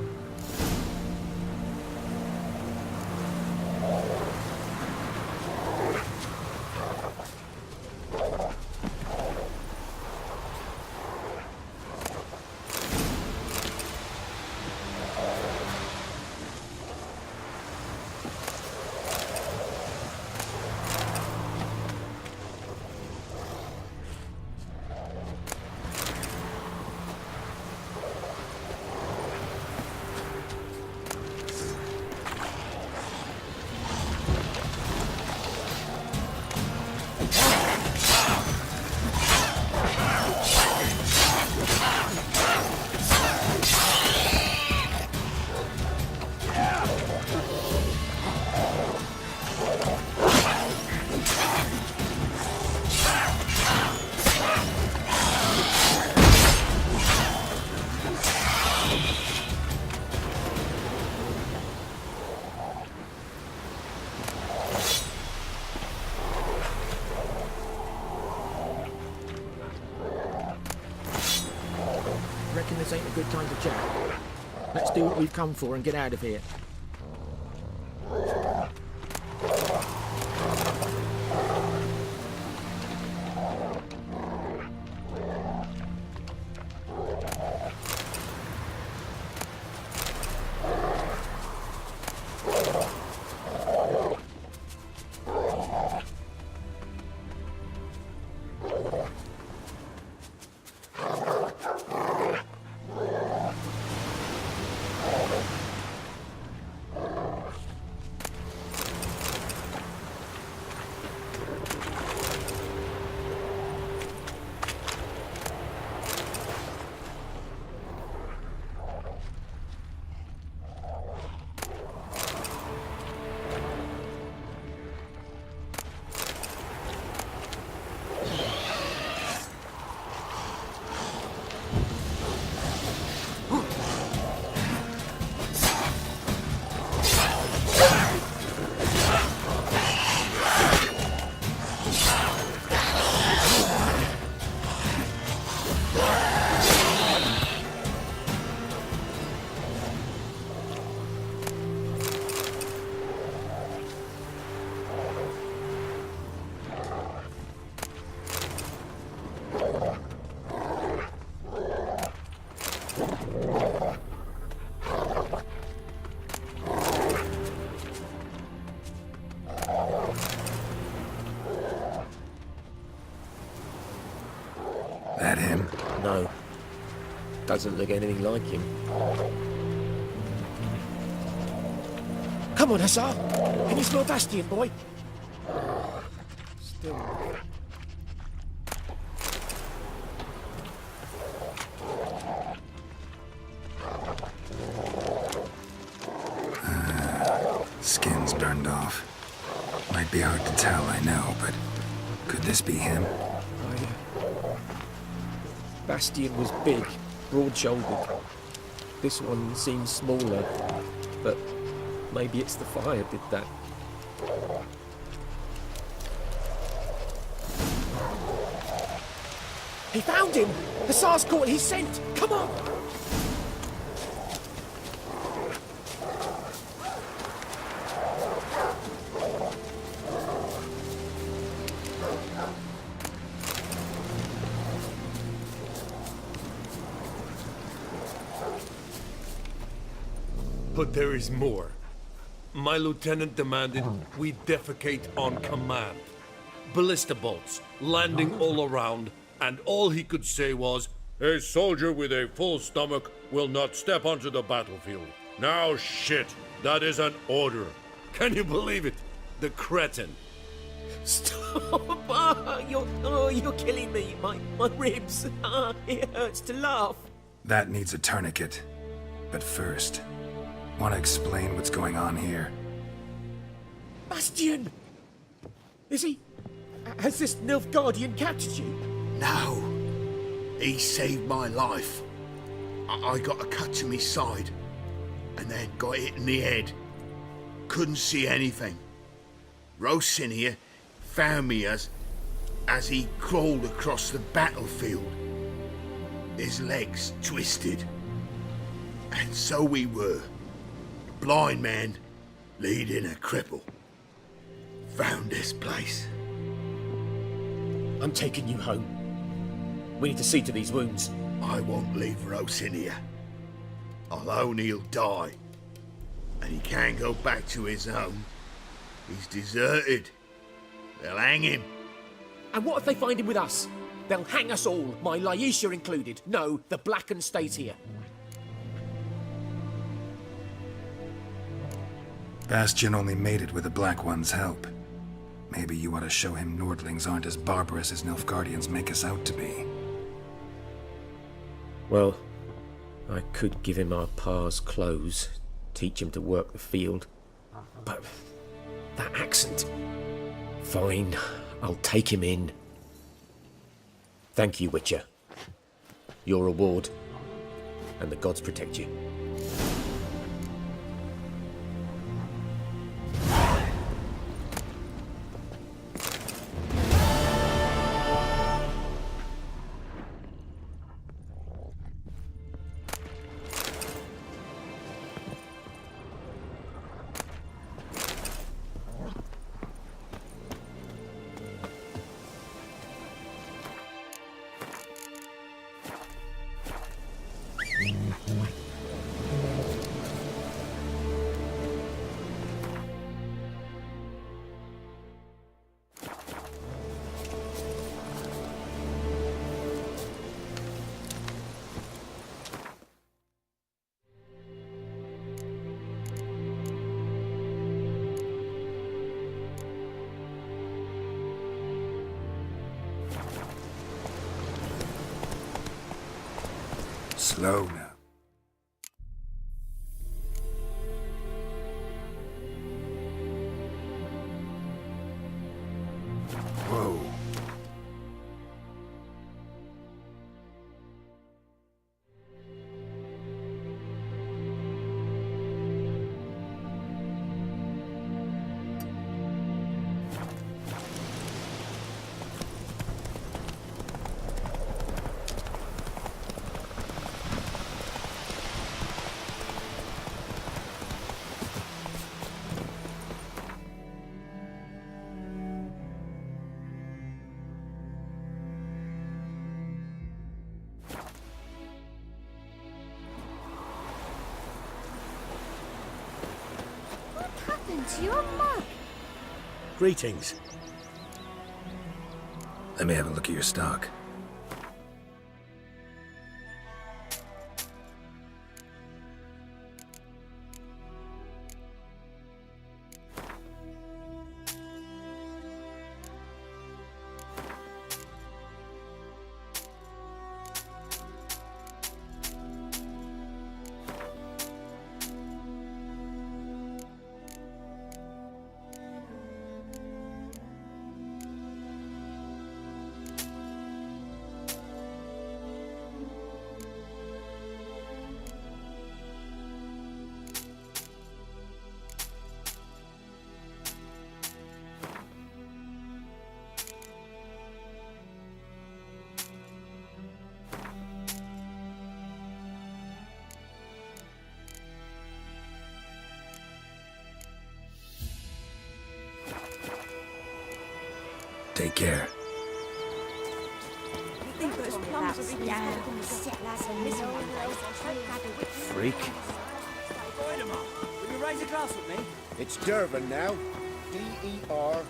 Reckon this ain't a good time to chat. Let's do what we've come for and get out of here. That him? No. Doesn't look anything like him. Come on, Hussar! Can you smell Bastion, boy? Still. Skin's burned off. Might be hard to tell, I know, but could this be him? Bastion was big, broad-shouldered. This one seems smaller, but maybe it's the fire did that. He found him! Hussar's caught his scent! Come on! But there is more. My lieutenant demanded we defecate on command. Ballista bolts landing all around, and all he could say was, A soldier with a full stomach will not step onto the battlefield. Now shit, that is an order. Can you believe it? The cretin. Stop! You're killing me. My ribs. It hurts to laugh. That needs a tourniquet. But first, want to explain what's going on here? Bastion! Is he... Has this Nilfgaardian captured you? No. He saved my life. I got a cut to my side, and then got hit in the head. Couldn't see anything. Rosinia found me as he crawled across the battlefield. His legs twisted. And so we were. Blind man leading a cripple. Found this place. I'm taking you home. We need to see to these wounds. I won't leave Rosinia. Alone he'll die. And he can't go back to his home. He's deserted. They'll hang him. And what if they find him with us? They'll hang us all, my Laisha included. No, the Blackened stays here. Bastion only made it with the Black One's help. Maybe you ought to show him Nordlings aren't as barbarous as Nilfgaardians make us out to be. Well, I could give him our pa's clothes, teach him to work the field. But that accent... Fine, I'll take him in. Thank you, Witcher. Your reward, and the gods protect you. Slow now. Whoa. To your mug. Greetings. Let me have a look at your stock. Take care. Freak. Will you raise a glass with me? It's Dervan now. D-E-R-V-A-N.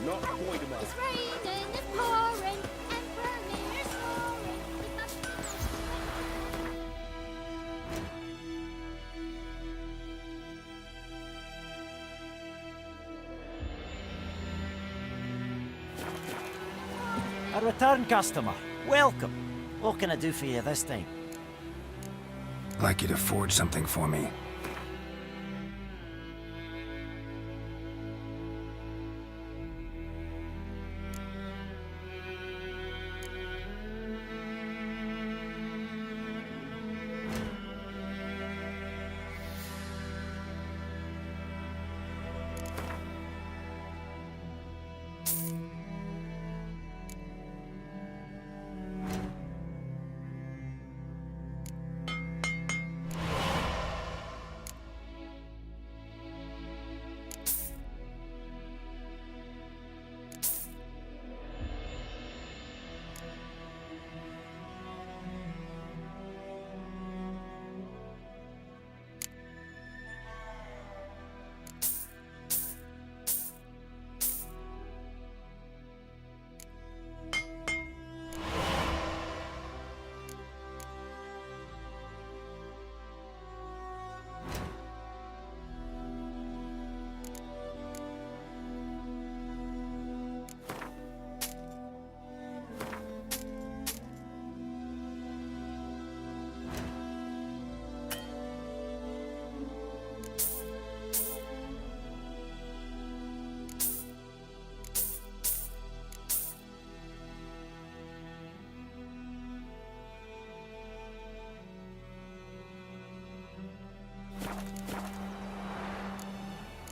Not Voidemar. It's raining, it's pouring, and burning, it's roaring. A return customer. Welcome. What can I do for you this time? I'd like you to forge something for me.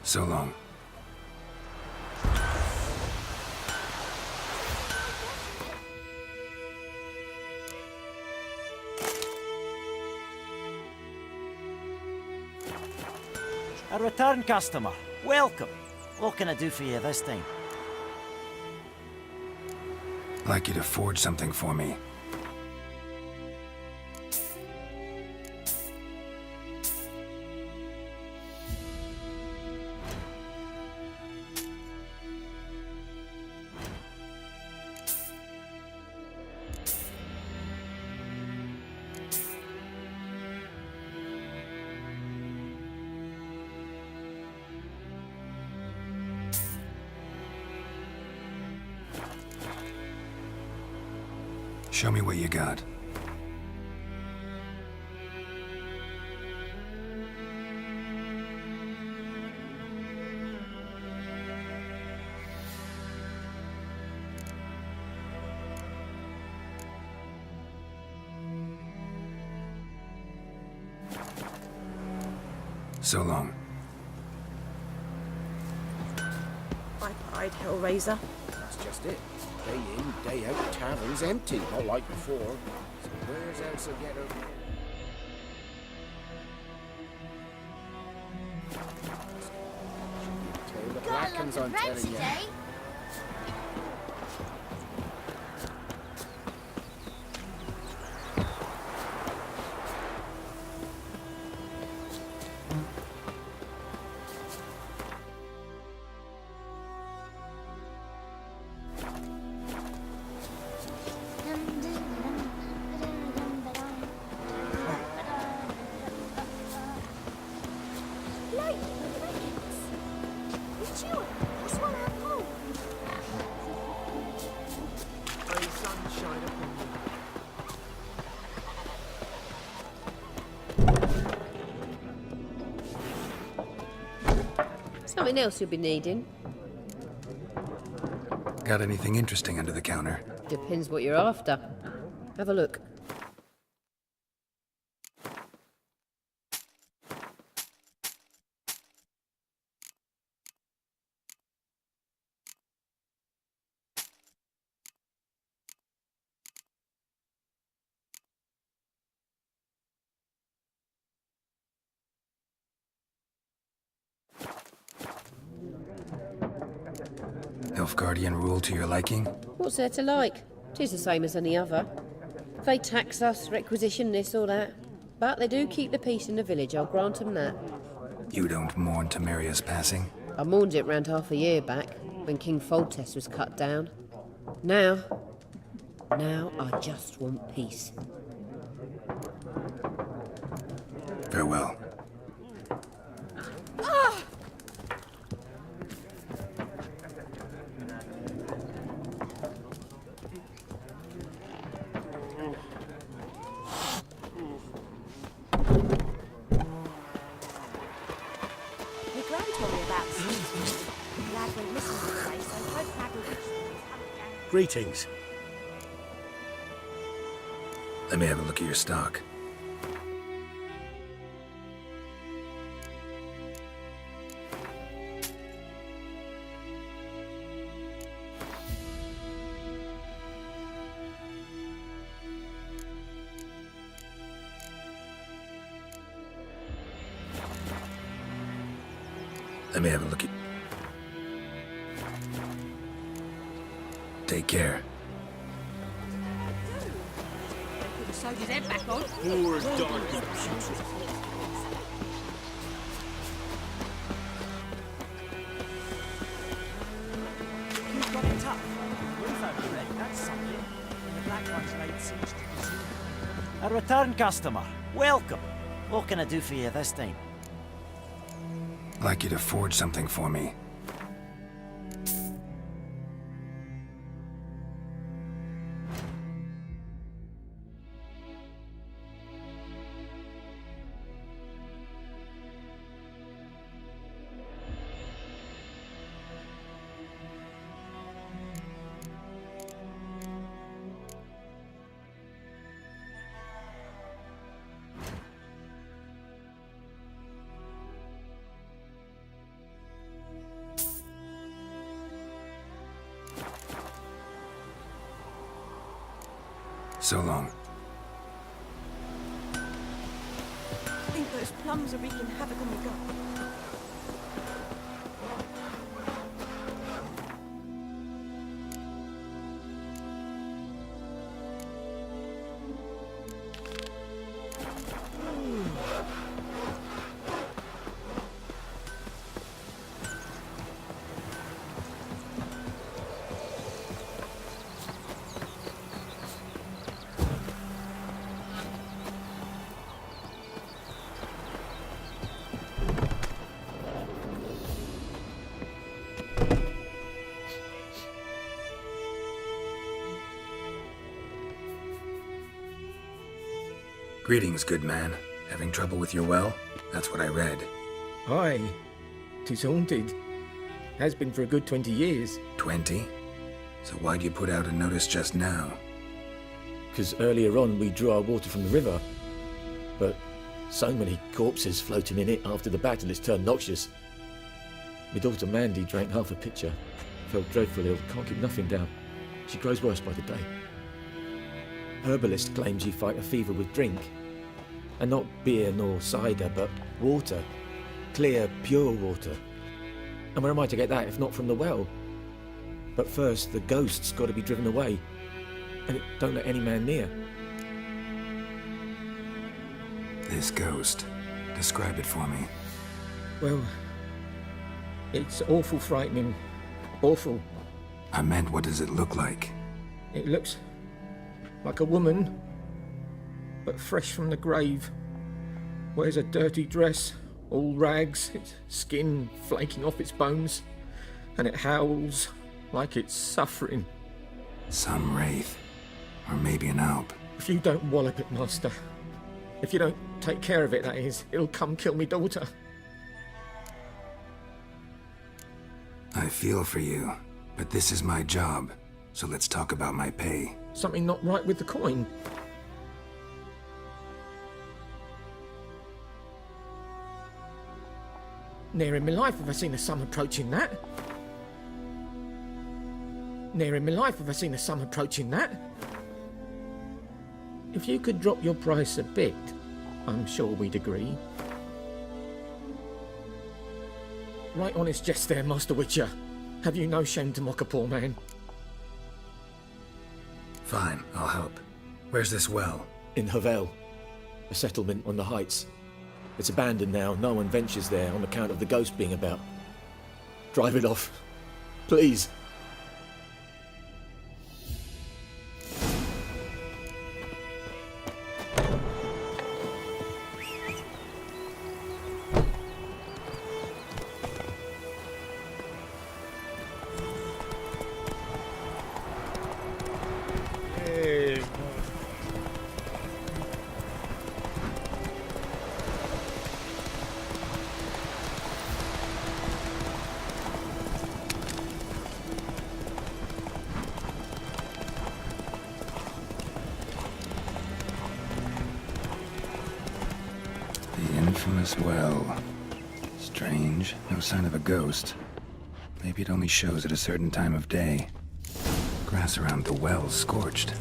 So long. A return customer. Welcome. What can I do for you this time? I'd like you to forge something for me. Show me what you got. So long. I cried, Hellraiser. That's just it. Day in, day out, tavern's empty, not like before. So where's else to get her? Tale the black ones, I'm telling you. Something else you'll be needing. Got anything interesting under the counter? Depends what you're after. Have a look. Nilfgaardian rule to your liking? What's there to like? 'Tis the same as any other. They tax us, requisition this or that. But they do keep the peace in the village, I'll grant them that. You don't mourn Temeria's passing? I mourned it round half a year back, when King Foltest was cut down. Now I just want peace. Farewell. Greetings. Let me have a look at your stock. Let me have a look at... Take care. Put the soldier's head back on. Poor dark. You've got it tough. Roof over your head, that's something. And the black one's laid siege to the zoo. A return customer. Welcome. What can I do for you this time? I'd like you to forge something for me. So long. I think those plums are wreaking havoc on the gut. Greetings, good man. Having trouble with your well? That's what I read. Aye. 'Tis haunted. Has been for a good 20 years. 20? So why'd you put out a notice just now? 'Cause earlier on we drew our water from the river. But so many corpses floating in it after the battle it's turned noxious. My daughter Mandy drank half a pitcher. Felt dreadful ill, can't keep nothing down. She grows worse by the day. Herbalist claims you fight a fever with drink. And not beer nor cider, but water. Clear, pure water. And where am I to get that if not from the well? But first, the ghost's got to be driven away. And it don't let any man near. This ghost. Describe it for me. Well, it's awful frightening. Awful. I meant, what does it look like? It looks like a woman, but fresh from the grave. Wears a dirty dress, all rags, its skin flaking off its bones, and it howls like it's suffering. Some wraith. Or maybe an alp. If you don't wallop it, Master, if you don't take care of it, that is, it'll come kill me daughter. I feel for you, but this is my job, so let's talk about my pay. Something not right with the coin. Ne'er in my life have I seen a sum approaching that. Ne'er in my life have I seen a sum approaching that. If you could drop your price a bit, I'm sure we'd agree. Right honest jest there, Master Witcher. Have you no shame to mock a poor man? Fine, I'll help. Where's this well? In Havel, a settlement on the heights. It's abandoned now. No one ventures there on account of the ghost being about. Drive it off. Please. this well. Strange, no sign of a ghost. Maybe it only shows at a certain time of day. Grass around the well's scorched.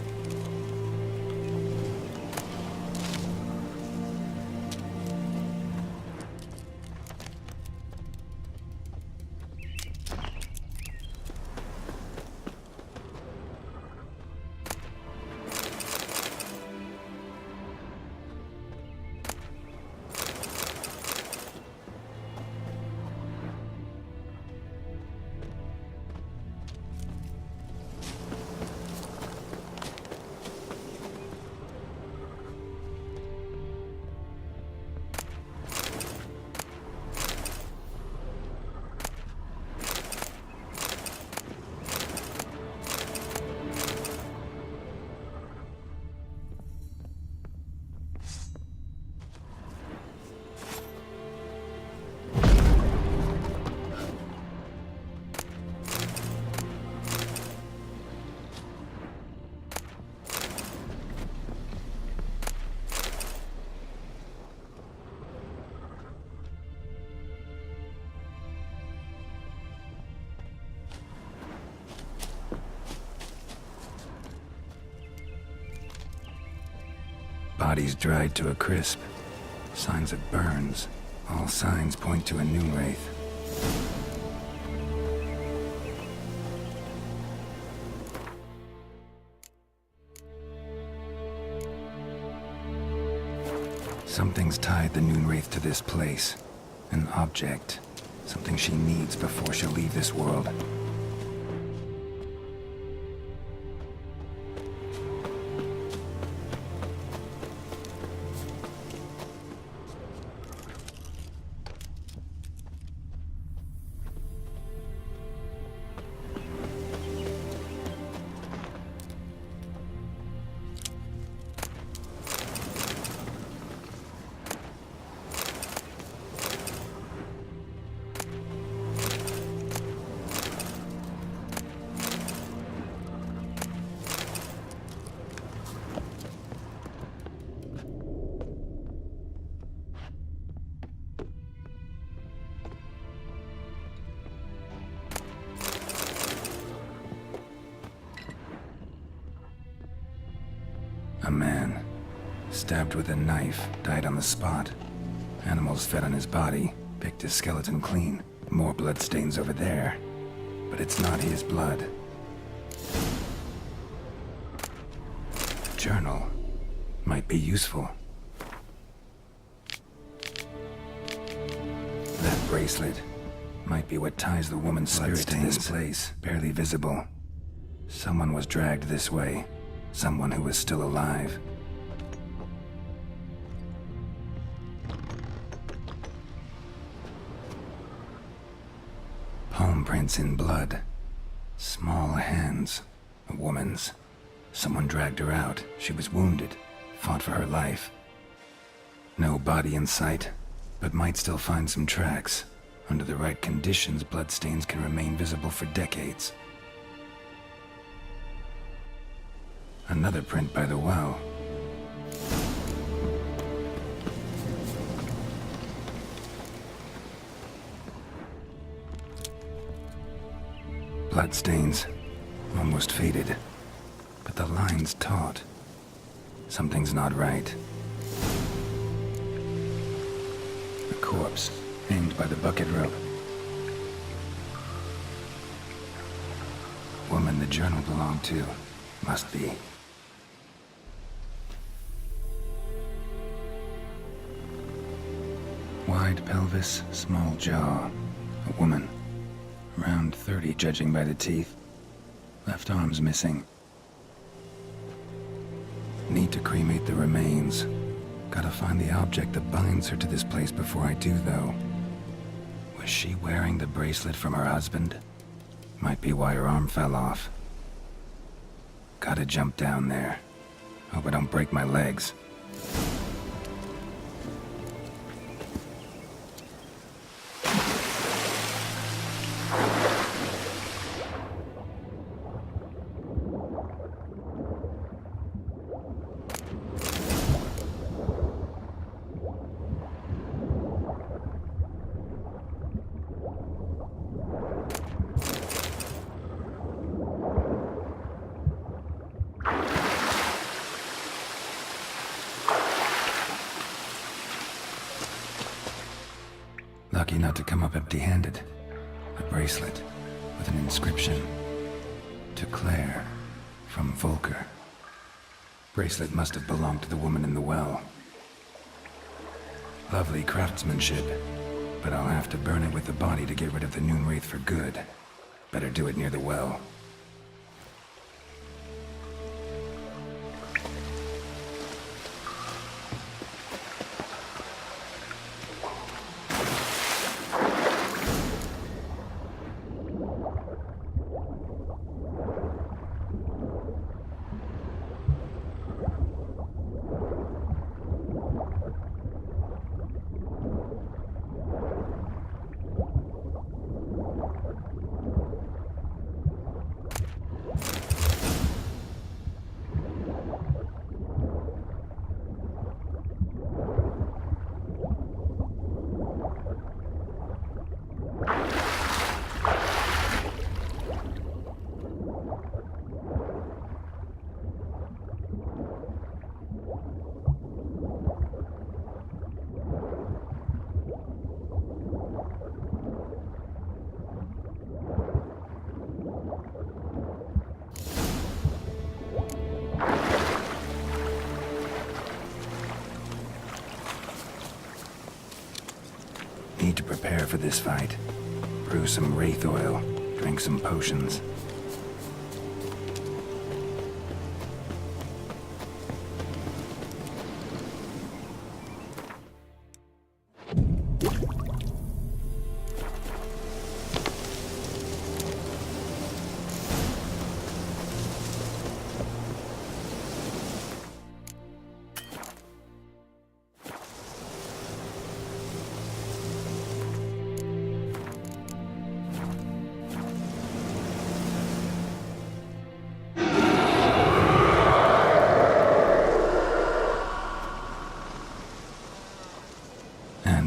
Bodies dried to a crisp. Signs of burns. All signs point to a noon wraith. Something's tied the noon wraith to this place. An object. Something she needs before she'll leave this world. A man, stabbed with a knife, died on the spot. Animals fed on his body, picked his skeleton clean. More bloodstains over there, but it's not his blood. A journal might be useful. That bracelet might be what ties the woman's spirit to this place, barely visible. Someone was dragged this way. Someone who was still alive. Palm prints in blood. Small hands. A woman's. Someone dragged her out. She was wounded. Fought for her life. No body in sight, but might still find some tracks. Under the right conditions, bloodstains can remain visible for decades. Another print by the well. Bloodstains, almost faded, but the line's taut. Something's not right. A corpse, hanged by the bucket rope. Woman the journal belonged to, must be. Wide pelvis, small jaw. A woman. Around 30, judging by the teeth. Left arm's missing. Need to cremate the remains. Gotta find the object that binds her to this place before I do, though. Was she wearing the bracelet from her husband? Might be why her arm fell off. Gotta jump down there. Hope I don't break my legs. lucky not to come up empty-handed. A bracelet with an inscription. To Claire, from Volker. Bracelet must have belonged to the woman in the well. Lovely craftsmanship, but I'll have to burn it with the body to get rid of the Noon Wraith for good. Better do it near the well. Need to prepare for this fight. Brew some wraith oil, drink some potions.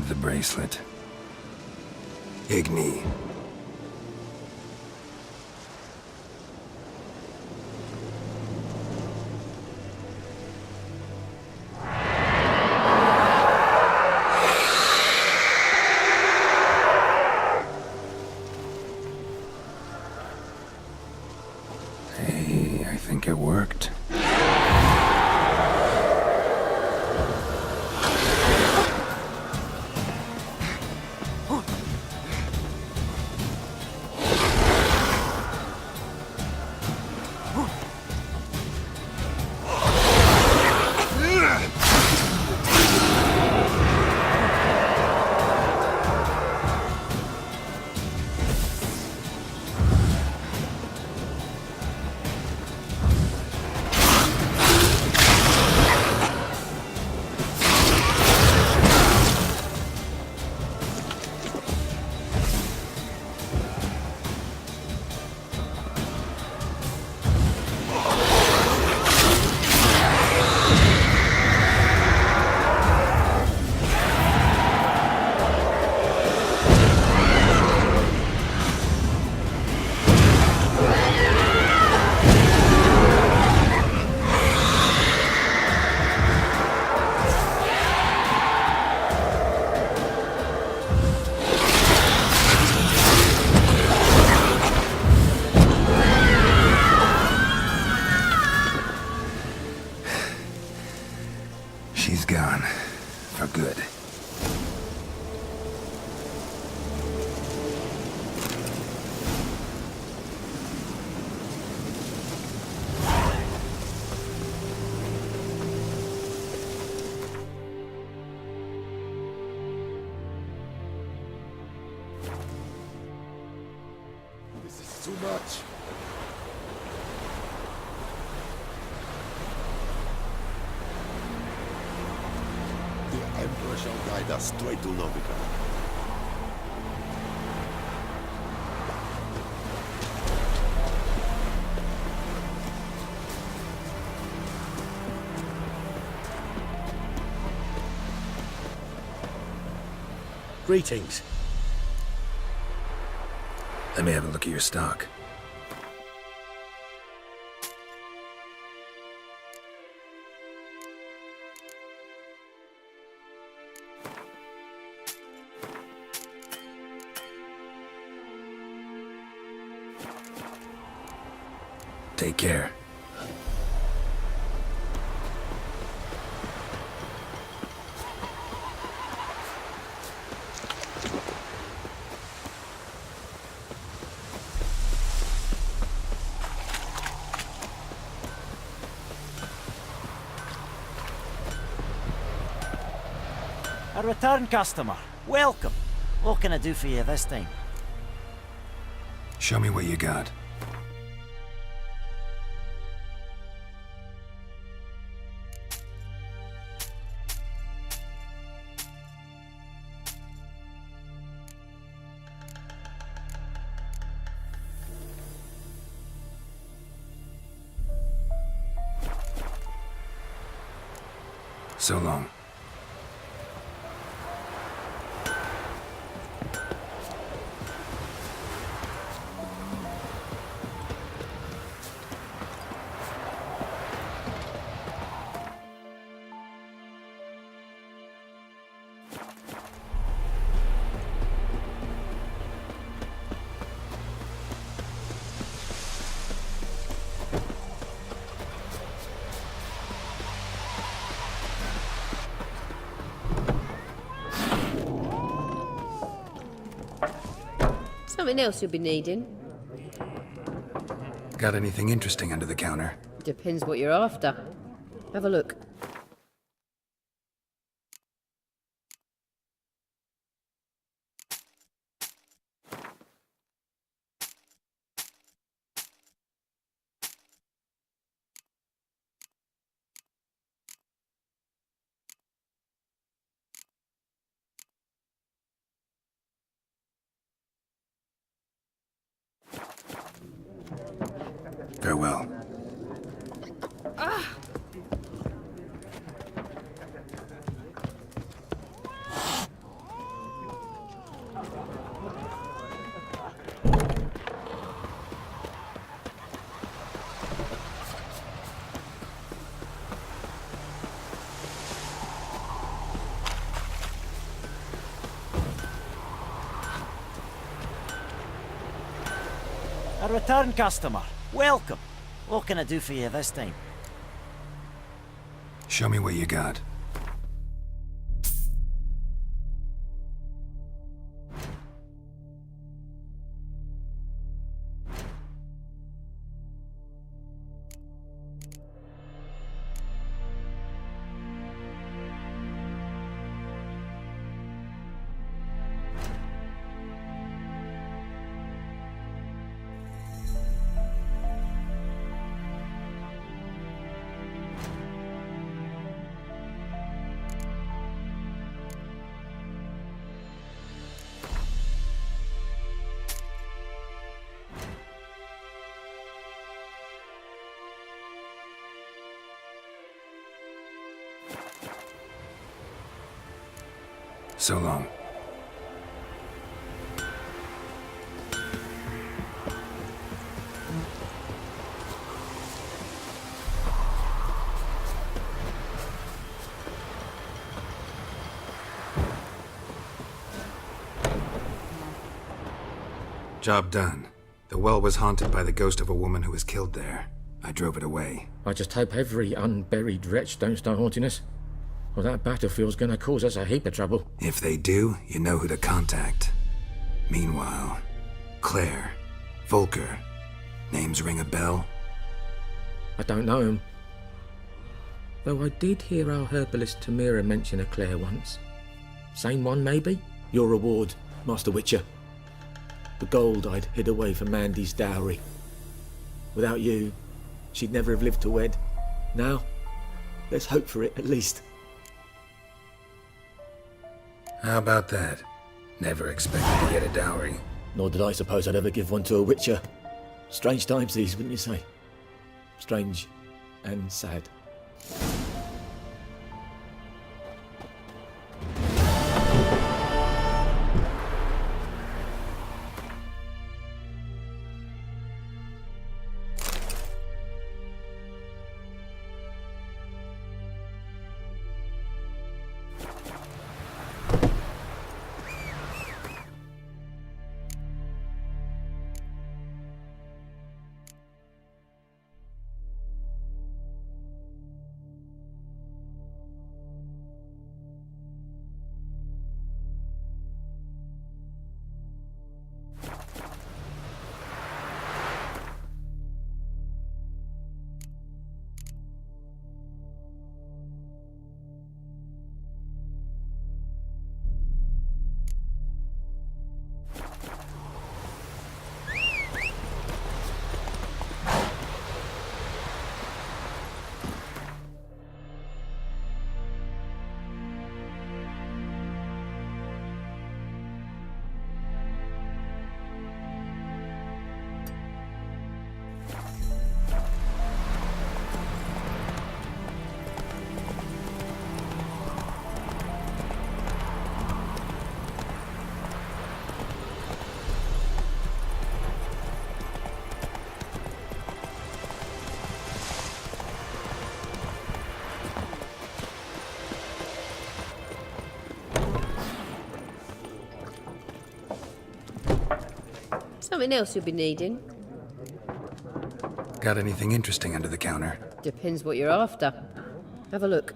The bracelet. Igni. Hey, I think it worked. She's gone. For good. This is too much. The Emperor shall guide us straight to Novigrad. Greetings. Let me have a look at your stock. Take care. A return customer. Welcome. What can I do for you this time? Show me what you got. So long. Something else you'll be needing? Got anything interesting under the counter? Depends what you're after. Have a look. Farewell. A return customer. Welcome. What can I do for you this time? Show me what you got. So long. Job done. The well was haunted by the ghost of a woman who was killed there. I drove it away. I just hope every unburied wretch don't start haunting us. Well, that battlefield's gonna cause us a heap of trouble. If they do, you know who to contact. Meanwhile, Claire, Volker, names ring a bell? I don't know him. Though I did hear our herbalist Tamira mention a Claire once. Same one, maybe? Your reward, Master Witcher. The gold I'd hid away for Mandy's dowry. Without you, she'd never have lived to wed. Now, let's hope for it, at least. How about that? Never expected to get a dowry. Nor did I suppose I'd ever give one to a Witcher. Strange times these, wouldn't you say? Strange and sad. Something else you'll be needing. Got anything interesting under the counter? Depends what you're after. Have a look.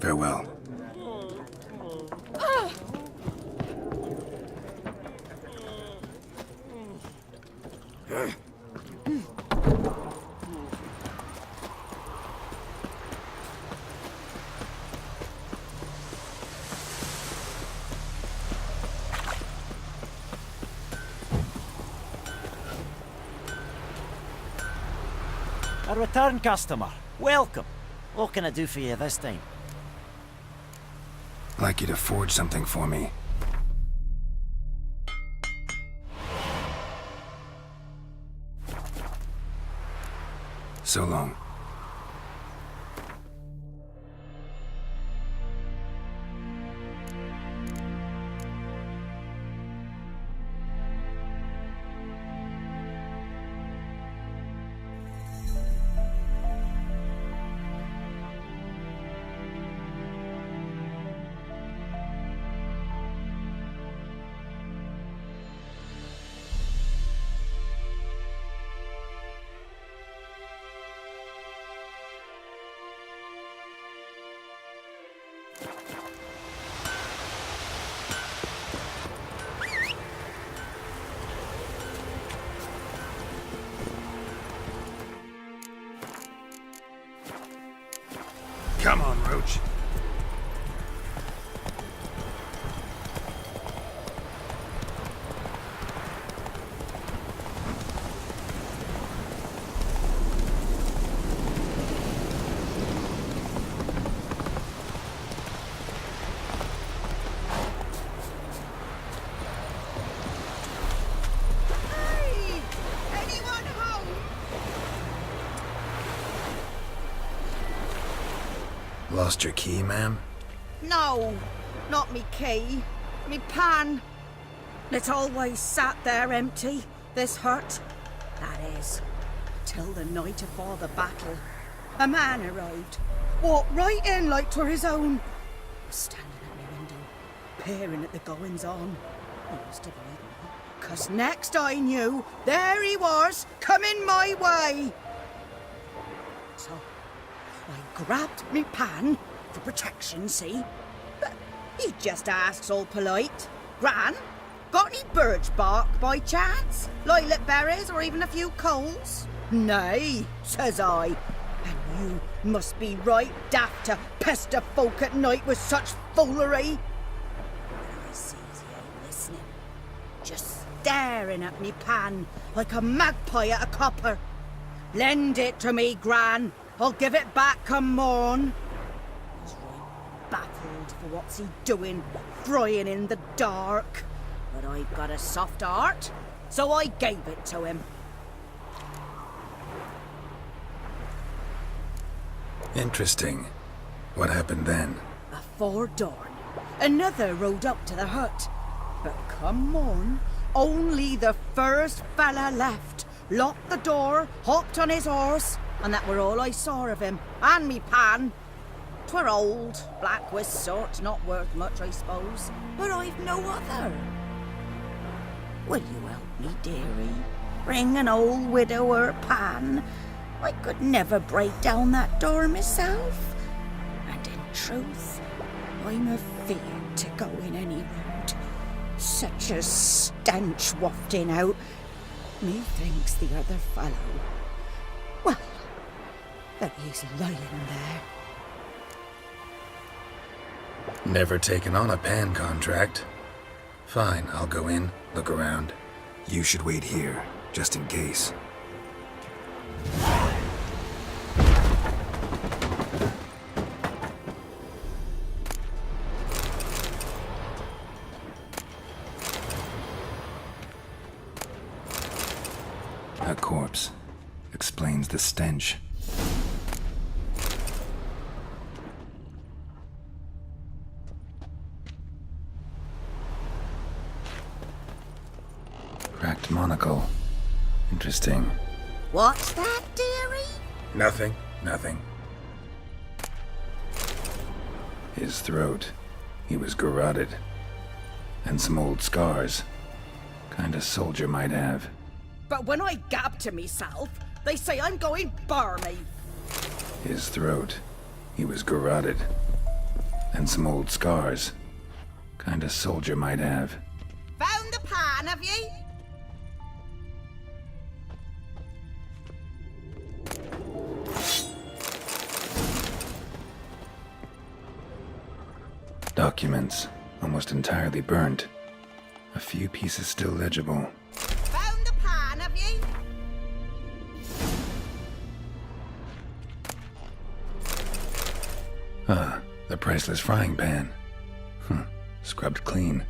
Farewell. A return customer. Welcome. What can I do for you this time? I'd like you to forge something for me. So long. Come on, Roach. Lost your key, ma'am? No, not me key. Me pan. It's always sat there empty, this hut. That is, till the night afore the battle. A man arrived, walked right in like 'twere his own. Was standing at my window, peering at the goings-on. He must have heard me, 'cause next I knew, there he was, coming my way. So I grabbed me pan for protection, see? But he just asks all polite, Gran, got any birch bark by chance? Lilac berries or even a few coals? Nay, says I. And you must be right daft to pester folk at night with such foolery. But I sees he ain't listening, just staring at me pan like a magpie at a copper. Lend it to me, Gran. I'll give it back come morn. He's right baffled for what's he doing, frying in the dark. But I've got a soft heart, so I gave it to him. Interesting. What happened then? Afore dawn, another rode up to the hut. But come morn, only the first fella left, locked the door, hopped on his horse, and that were all I saw of him, and me pan. 'Twere old, black with sort, not worth much, I suppose, but I've no other. Will you help me, dearie? Bring an old widower pan. I could never break down that door myself. And in truth, I'm afeard to go in any road. Such a stench wafting out. Methinks the other fellow, well, that he's lying there. Never taken on a pan contract. Fine, I'll go in, look around. You should wait here, just in case. A corpse. Explains the stench. Cracked monocle. Interesting. What's that, dearie? Nothing. His throat. He was garroted. And some old scars. Kind of soldier might have. But when I gab to myself, they say I'm going barmy. His throat. He was garroted. And some old scars. Kind of soldier might have. Found the pan, have ye? Documents. Almost entirely burnt. A few pieces still legible. Found the pan, have ye? Ah, the priceless frying pan. Scrubbed clean.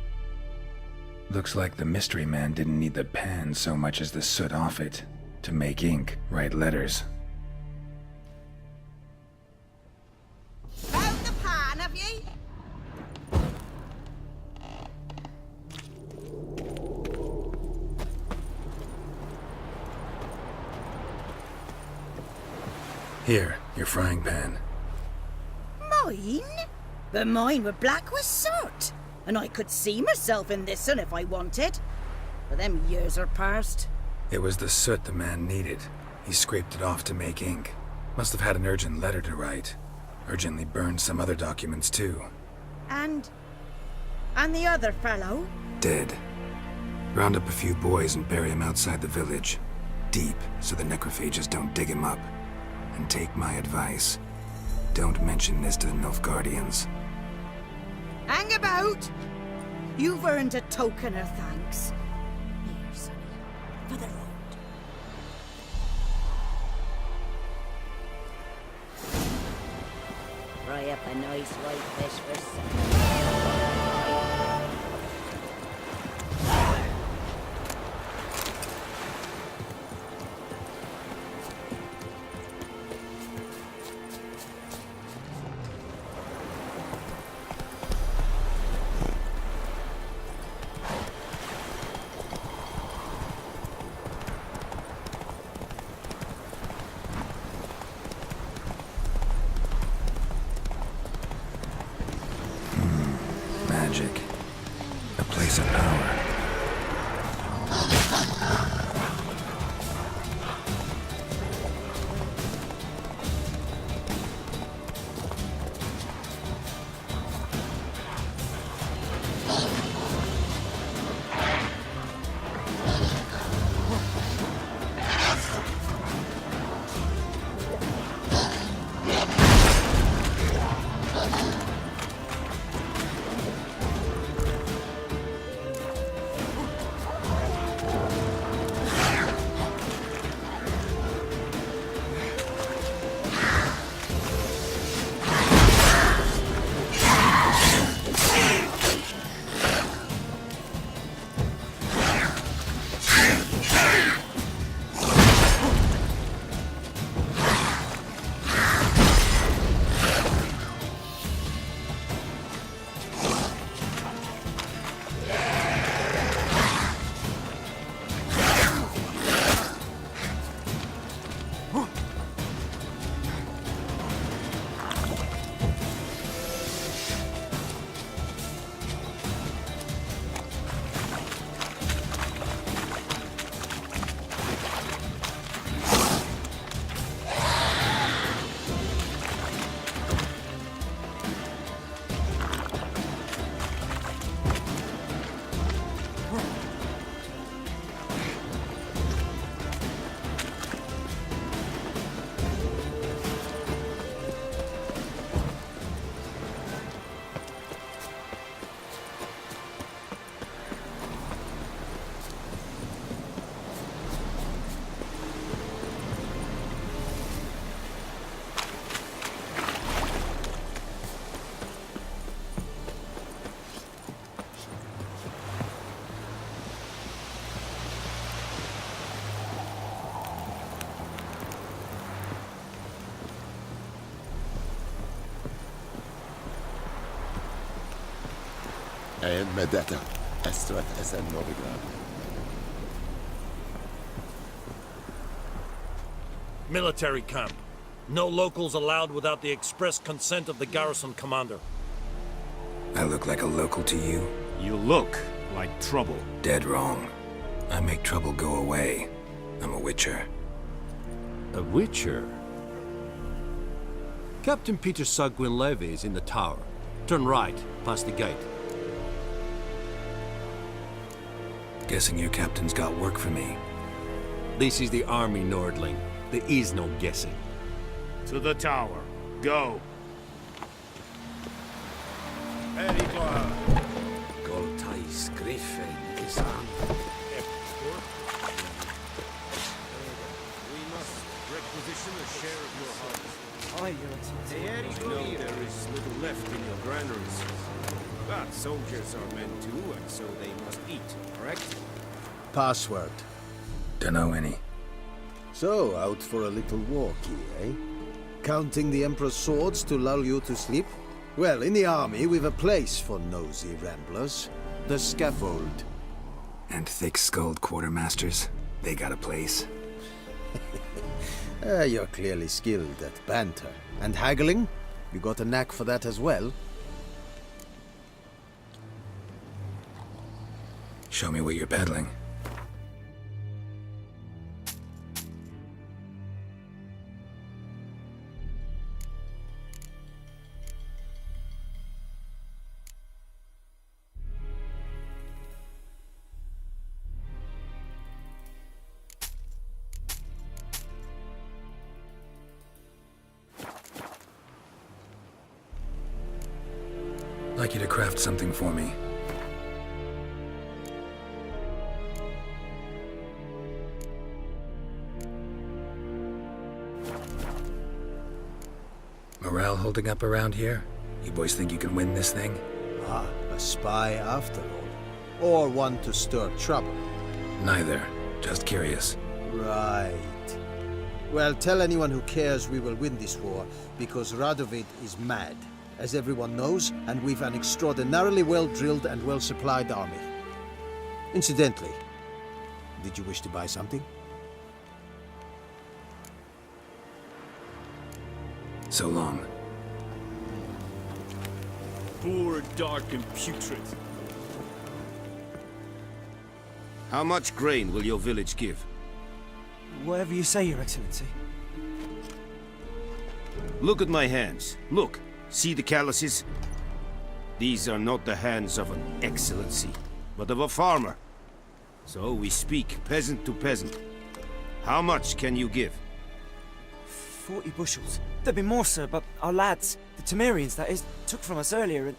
Looks like the mystery man didn't need the pan so much as the soot off it to make ink, write letters. Found the pan, have ye? Here, your frying pan. Mine? But mine were black with soot. And I could see myself in this one if I wanted. But them years are past. It was the soot the man needed. He scraped it off to make ink. Must have had an urgent letter to write. Urgently burned some other documents too. And the other fellow? Dead. Round up a few boys and bury him outside the village. Deep, so the necrophages don't dig him up. And take my advice. Don't mention this to the Nilfgaardians. Hang about! You've earned a token of thanks. Here, sonny, for the road. Fry up a nice white fish for supper. Magic. A place of power. En med detta, Estrat SN Novigrad. Military camp. No locals allowed without the express consent of the garrison commander. I look like a local to you? You look like trouble. Dead wrong. I make trouble go away. I'm a witcher. A witcher? Captain Peter Sagwin Levy is in the tower. Turn right, past the gate. Guessing your captain's got work for me. This is the army, Nordling. There is no guessing. To the tower. Go. Goltais Griffin is on. We must requisition a share of your harvest. Aye, Your Excellency. I know there is little left in your granaries. But soldiers are men too, and so they must eat, correct? Password. Dunno any. So, out for a little walkie, eh? Counting the Emperor's swords to lull you to sleep? Well, in the army, we've a place for nosy ramblers. The scaffold. And thick-skulled quartermasters? They got a place? You're clearly skilled at banter. And haggling? You got a knack for that as well? Show me what you're peddling. I'd like you to craft something for me. Morale holding up around here? You boys think you can win this thing? Ah, a spy after all. Or one to stir trouble. Neither. Just curious. Right. Well, tell anyone who cares we will win this war, because Radovid is mad, as everyone knows, and we've an extraordinarily well-drilled and well-supplied army. Incidentally, did you wish to buy something? So long. Poor, dark, and putrid. How much grain will your village give? Whatever you say, Your Excellency. Look at my hands. Look. See the calluses? These are not the hands of an excellency, but of a farmer. So we speak peasant to peasant. How much can you give? 40 bushels. There'd be more, sir, but our lads, the Temerians, that is, took from us earlier and...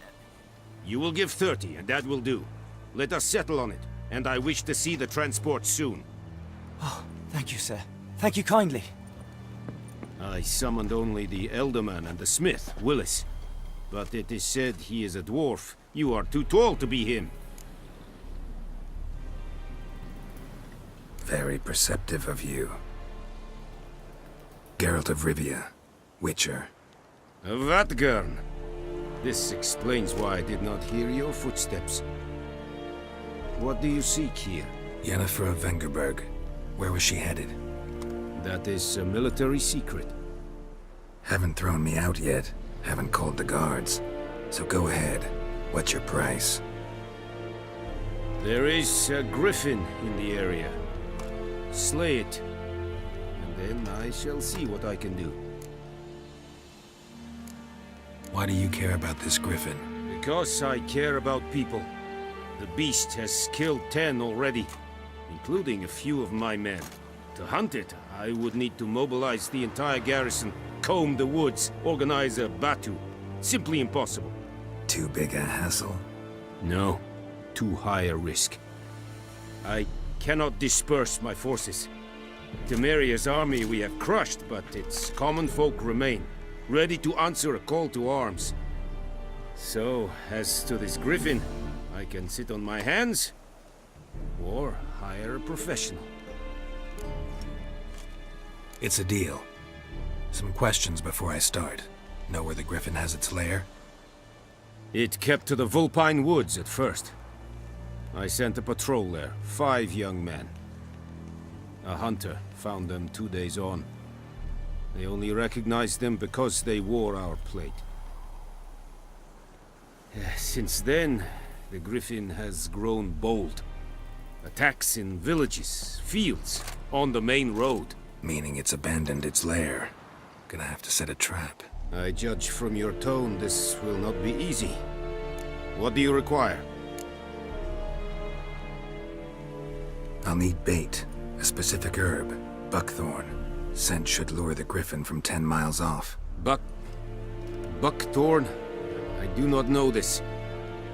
You will give 30, and that will do. Let us settle on it, and I wish to see the transport soon. Oh, thank you, sir. Thank you kindly. I summoned only the Elderman and the smith, Willis. But it is said he is a dwarf. You are too tall to be him. Very perceptive of you. Geralt of Rivia, Witcher. Vatgern. This explains why I did not hear your footsteps. What do you seek here? Yennefer of Vengerberg. Where was she headed? That is a military secret. Haven't thrown me out yet. Haven't called the guards. So go ahead. What's your price? There is a griffin in the area. Slay it. And then I shall see what I can do. Why do you care about this griffin? Because I care about people. The beast has killed 10 already, including a few of my men. To hunt it, I would need to mobilize the entire garrison, comb the woods, organize a batu. Simply impossible. Too big a hassle? No. Too high a risk. I cannot disperse my forces. Temeria's army we have crushed, but its common folk remain, ready to answer a call to arms. So, as to this griffin, I can sit on my hands, or hire a professional. It's a deal. Some questions before I start. Know where the griffin has its lair? It kept to the Vulpine Woods at first. I sent a patrol there, 5 young men. A hunter found them 2 days on. They only recognized them because they wore our plate. Since then, the Griffin has grown bold. Attacks in villages, fields, on the main road. Meaning it's abandoned its lair. Gonna have to set a trap. I judge from your tone this will not be easy. What do you require? I'll need bait, a specific herb, buckthorn. Scent should lure the Griffin from 10 miles off. Buckthorn? I do not know this,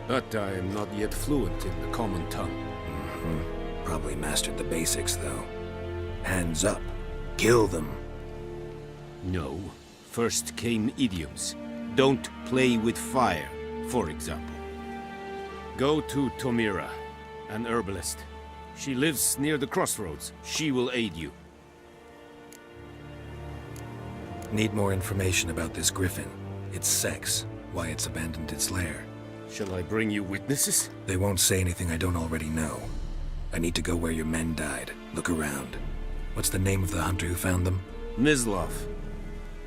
but I am not yet fluent in the common tongue. Probably mastered the basics, though. Hands up. Kill them. No. First came idioms. Don't play with fire, for example. Go to Tomira, an herbalist. She lives near the crossroads. She will aid you. Need more information about this Griffin. Its sex, why it's abandoned its lair. Shall I bring you witnesses? They won't say anything I don't already know. I need to go where your men died. Look around. What's the name of the hunter who found them? Mislav.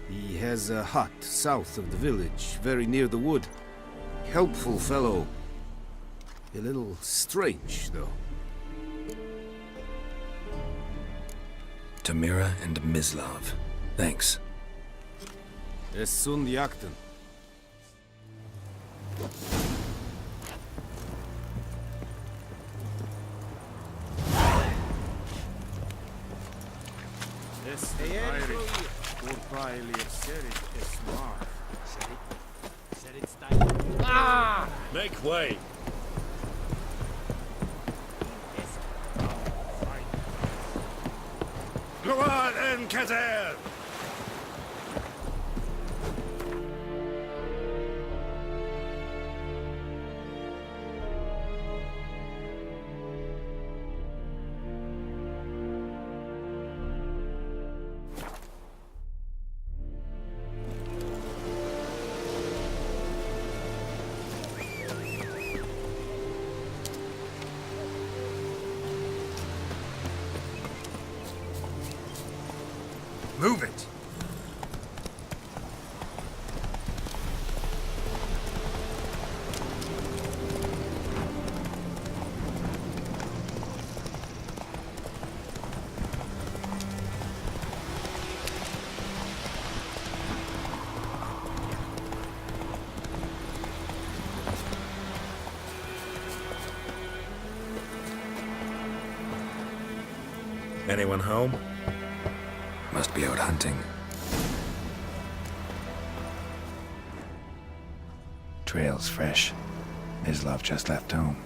He has a hut south of the village, very near the wood. Helpful fellow. A little strange, though. Tomira and Mislav. Thanks. Es sunt jakten. Ah! Make way! Go on, Enkater! Move it! Anyone home? Must be out hunting. Trail's fresh. Mislav just left home.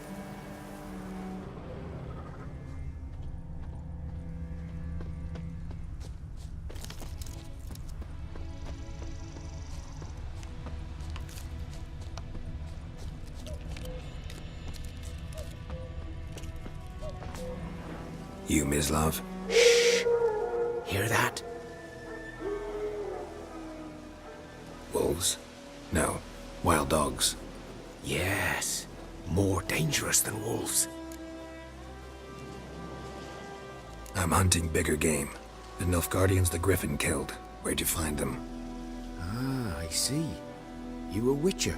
You, Mislav? Hear that? Wolves? No. Wild dogs. Yes. More dangerous than wolves. I'm hunting bigger game. The Nilfgaardians the Griffin killed. Where'd you find them? Ah, I see. You a witcher.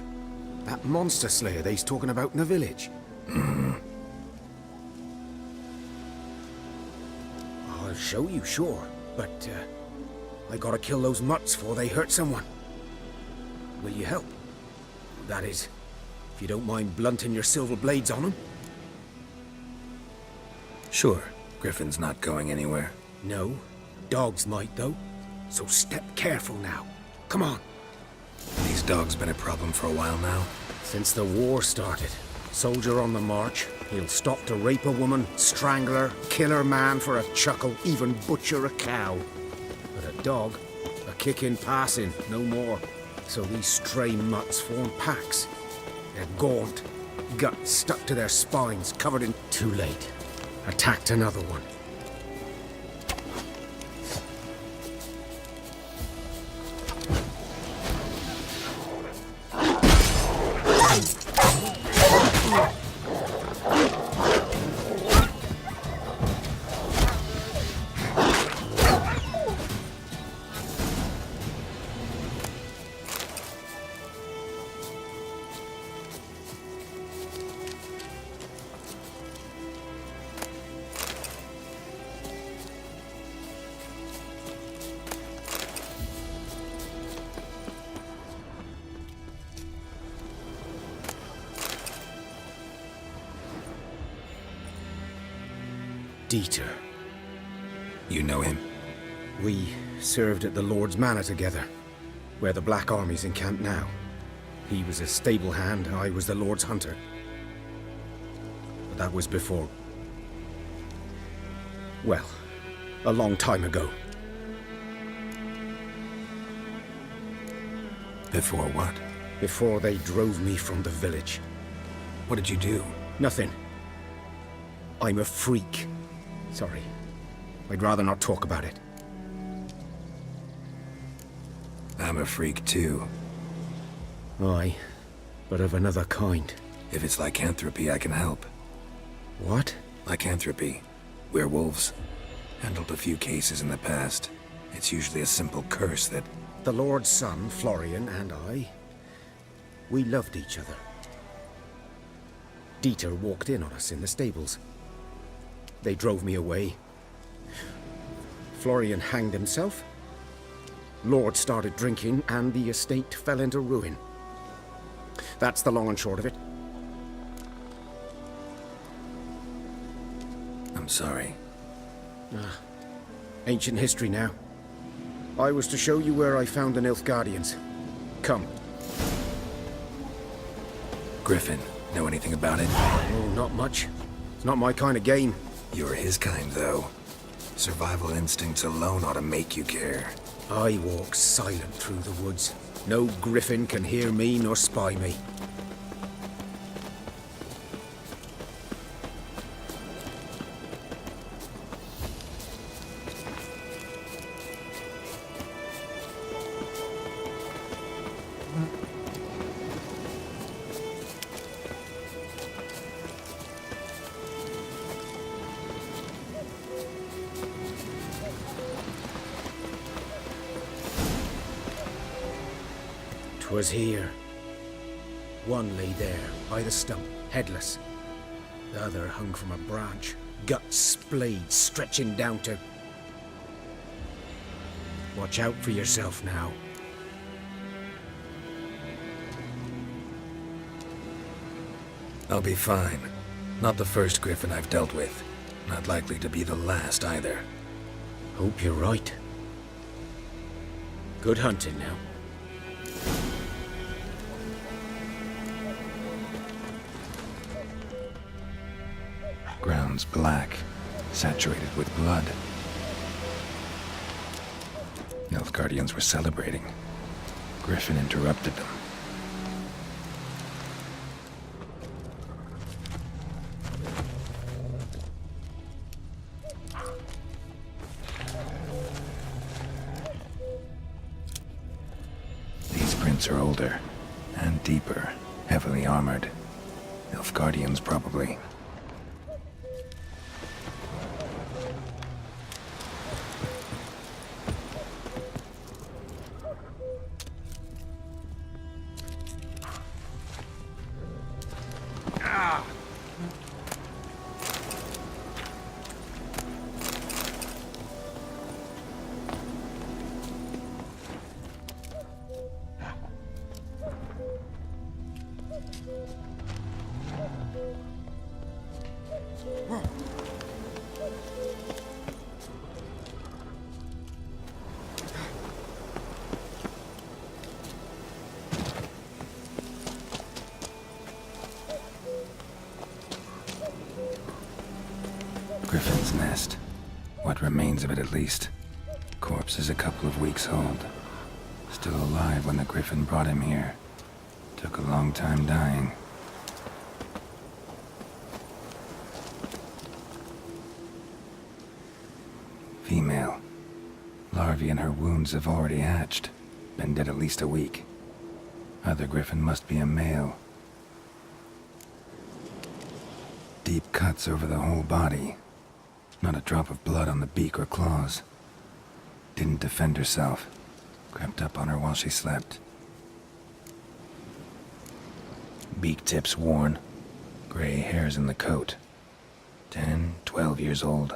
That monster slayer they's talking about in the village. I'll show you, sure. But, I gotta kill those mutts before they hurt someone. Will you help? That is, if you don't mind blunting your silver blades on them. Sure. Griffin's not going anywhere. No. Dogs might, though. So step careful now. Come on. These dogs been a problem for a while now? Since the war started. Soldier on the march. He'll stop to rape a woman, strangle her, kill her man for a chuckle, even butcher a cow. But a dog, a kick in passing, no more. So these stray mutts form packs. They're gaunt, guts stuck to their spines, covered in... Too late. Attacked another one. Dieter. You know him? We served at the Lord's Manor together, where the Black Army's encamped now. He was a stable hand, I was the Lord's hunter. But that was before... well, a long time ago. Before what? Before they drove me from the village. What did you do? Nothing. I'm a freak. Sorry. I'd rather not talk about it. I'm a freak too. Aye, but of another kind. If it's lycanthropy, I can help. What? Lycanthropy. Werewolves. Handled a few cases in the past. It's usually a simple curse that... The Lord's son, Florian, and I... we loved each other. Dieter walked in on us in the stables. They drove me away. Florian hanged himself. Lord started drinking, and the estate fell into ruin. That's the long and short of it. I'm sorry. Ancient history now. I was to show you where I found the Nilfgaardians. Come. Griffin, know anything about it? Oh, not much. It's not my kind of game. You're his kind, though. Survival instincts alone ought to make you care. I walk silent through the woods. No griffin can hear me nor spy me. 'Twas here. One lay there, by the stump, headless. The other hung from a branch, guts splayed, stretching down to... Watch out for yourself now. I'll be fine. Not the first griffin I've dealt with. Not likely to be the last either. Hope you're right. Good hunting now. Ground's black, saturated with blood. Nilfgaardians were celebrating. Griffin interrupted them. These prints are older and deeper, heavily armored. Nilfgaardians probably. Griffin's nest. What remains of it, at least. Corpse is a couple of weeks old. Still alive when the griffin brought him here. Took a long time dying. Female. Larvae in her wounds have already hatched. Been dead at least a week. Other griffin must be a male. Deep cuts over the whole body. Not a drop of blood on the beak or claws. Didn't defend herself. Crept up on her while she slept. Beak tips worn. Gray hairs in the coat. 10, 12 years old.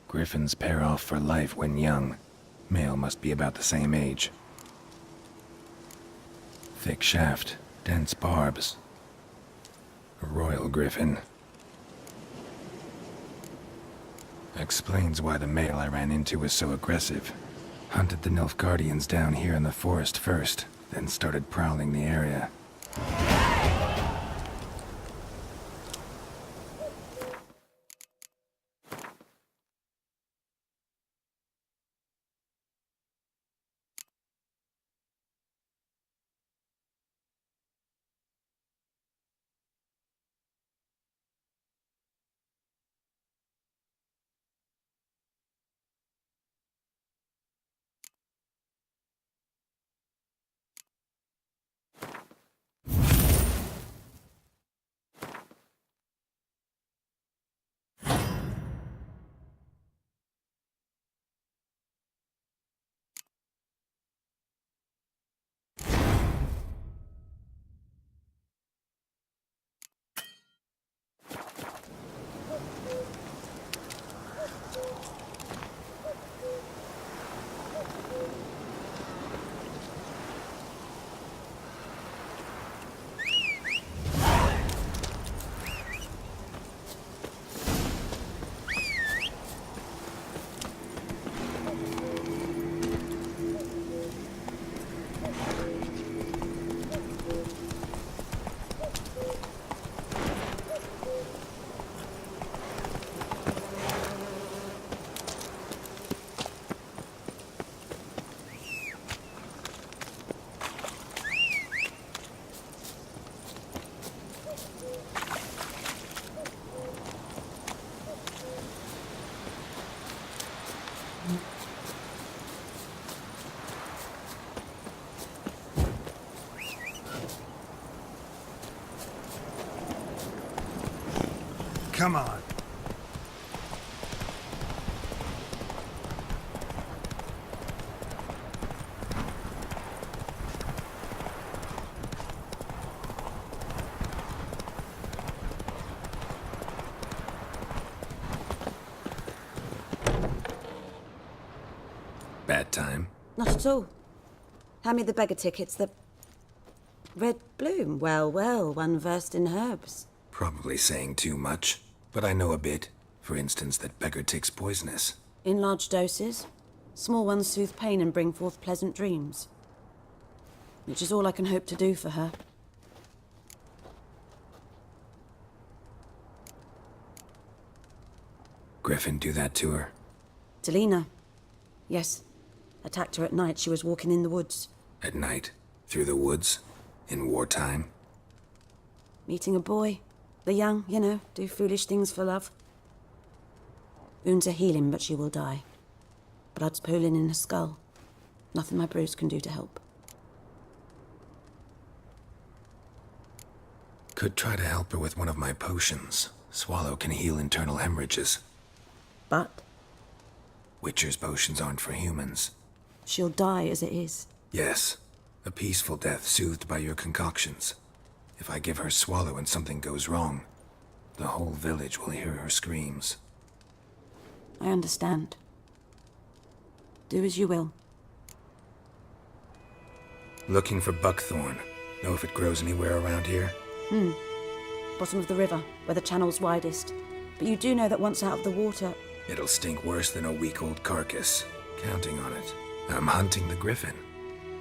Griffins pair off for life when young. Male must be about the same age. Thick shaft, dense barbs. A royal griffin. Explains why the male I ran into was so aggressive. Hunted the Nilfgaardians down here in the forest first, then started prowling the area. Come on. Bad time? Not at all. Hand me the beggar tickets, the red bloom. Well, well, one versed in herbs. Probably saying too much, but I know a bit. For instance, that beggar tick's poisonous. In large doses. Small ones soothe pain and bring forth pleasant dreams. Which is all I can hope to do for her. Griffin do that to her? Delina. Yes. Attacked her at night. She was walking in the woods. At night? Through the woods? In wartime? Meeting a boy. The young, you know, do foolish things for love. Wounds are healing, but she will die. Blood's pooling in her skull. Nothing my brews can do to help. Could try to help her with one of my potions. Swallow can heal internal hemorrhages. But? Witcher's potions aren't for humans. She'll die as it is. Yes. A peaceful death soothed by your concoctions. If I give her Swallow and something goes wrong, the whole village will hear her screams. I understand. Do as you will. Looking for buckthorn. Know if it grows anywhere around here? Bottom of the river, where the channel's widest. But you do know that once out of the water... It'll stink worse than a week-old carcass. Counting on it. I'm hunting the griffin.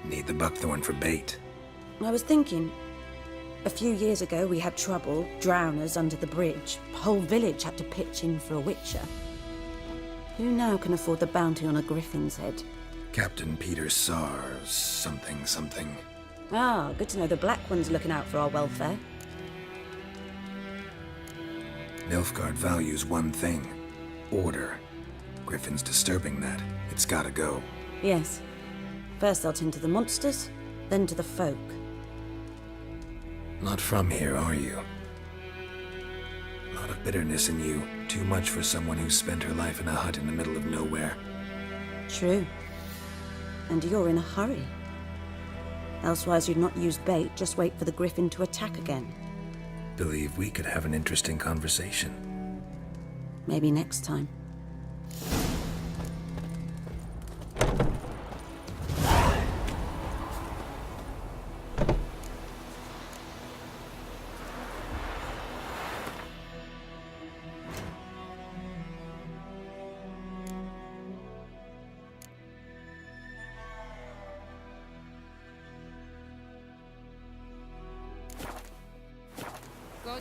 Need the buckthorn for bait. I was thinking... A few years ago we had trouble, drowners under the bridge. The whole village had to pitch in for a witcher. Who now can afford the bounty on a griffin's head? Captain Peter Sars, something. Ah, good to know the Black One's looking out for our welfare. Nilfgaard values one thing. Order. Griffin's disturbing that. It's gotta go. Yes. First they'll tend to the monsters, then to the folk. Not from here, are you? A lot of bitterness in you. Too much for someone who spent her life in a hut in the middle of nowhere. True. And you're in a hurry. Elsewise you'd not use bait, just wait for the griffin to attack again. Believe we could have an interesting conversation. Maybe next time.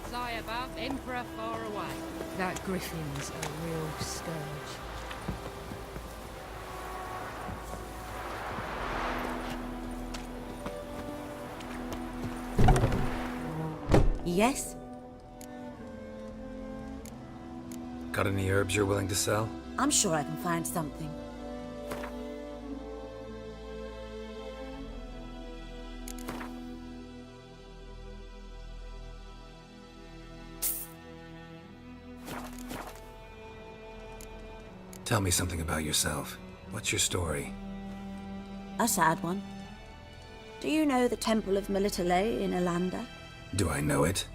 fly above, Emperor far away. That griffin's a real scourge. Yes? Got any herbs you're willing to sell? I'm sure I can find something. Tell me something about yourself. What's your story? A sad one. Do you know the Temple of Melitele in Alanda? Do I know it?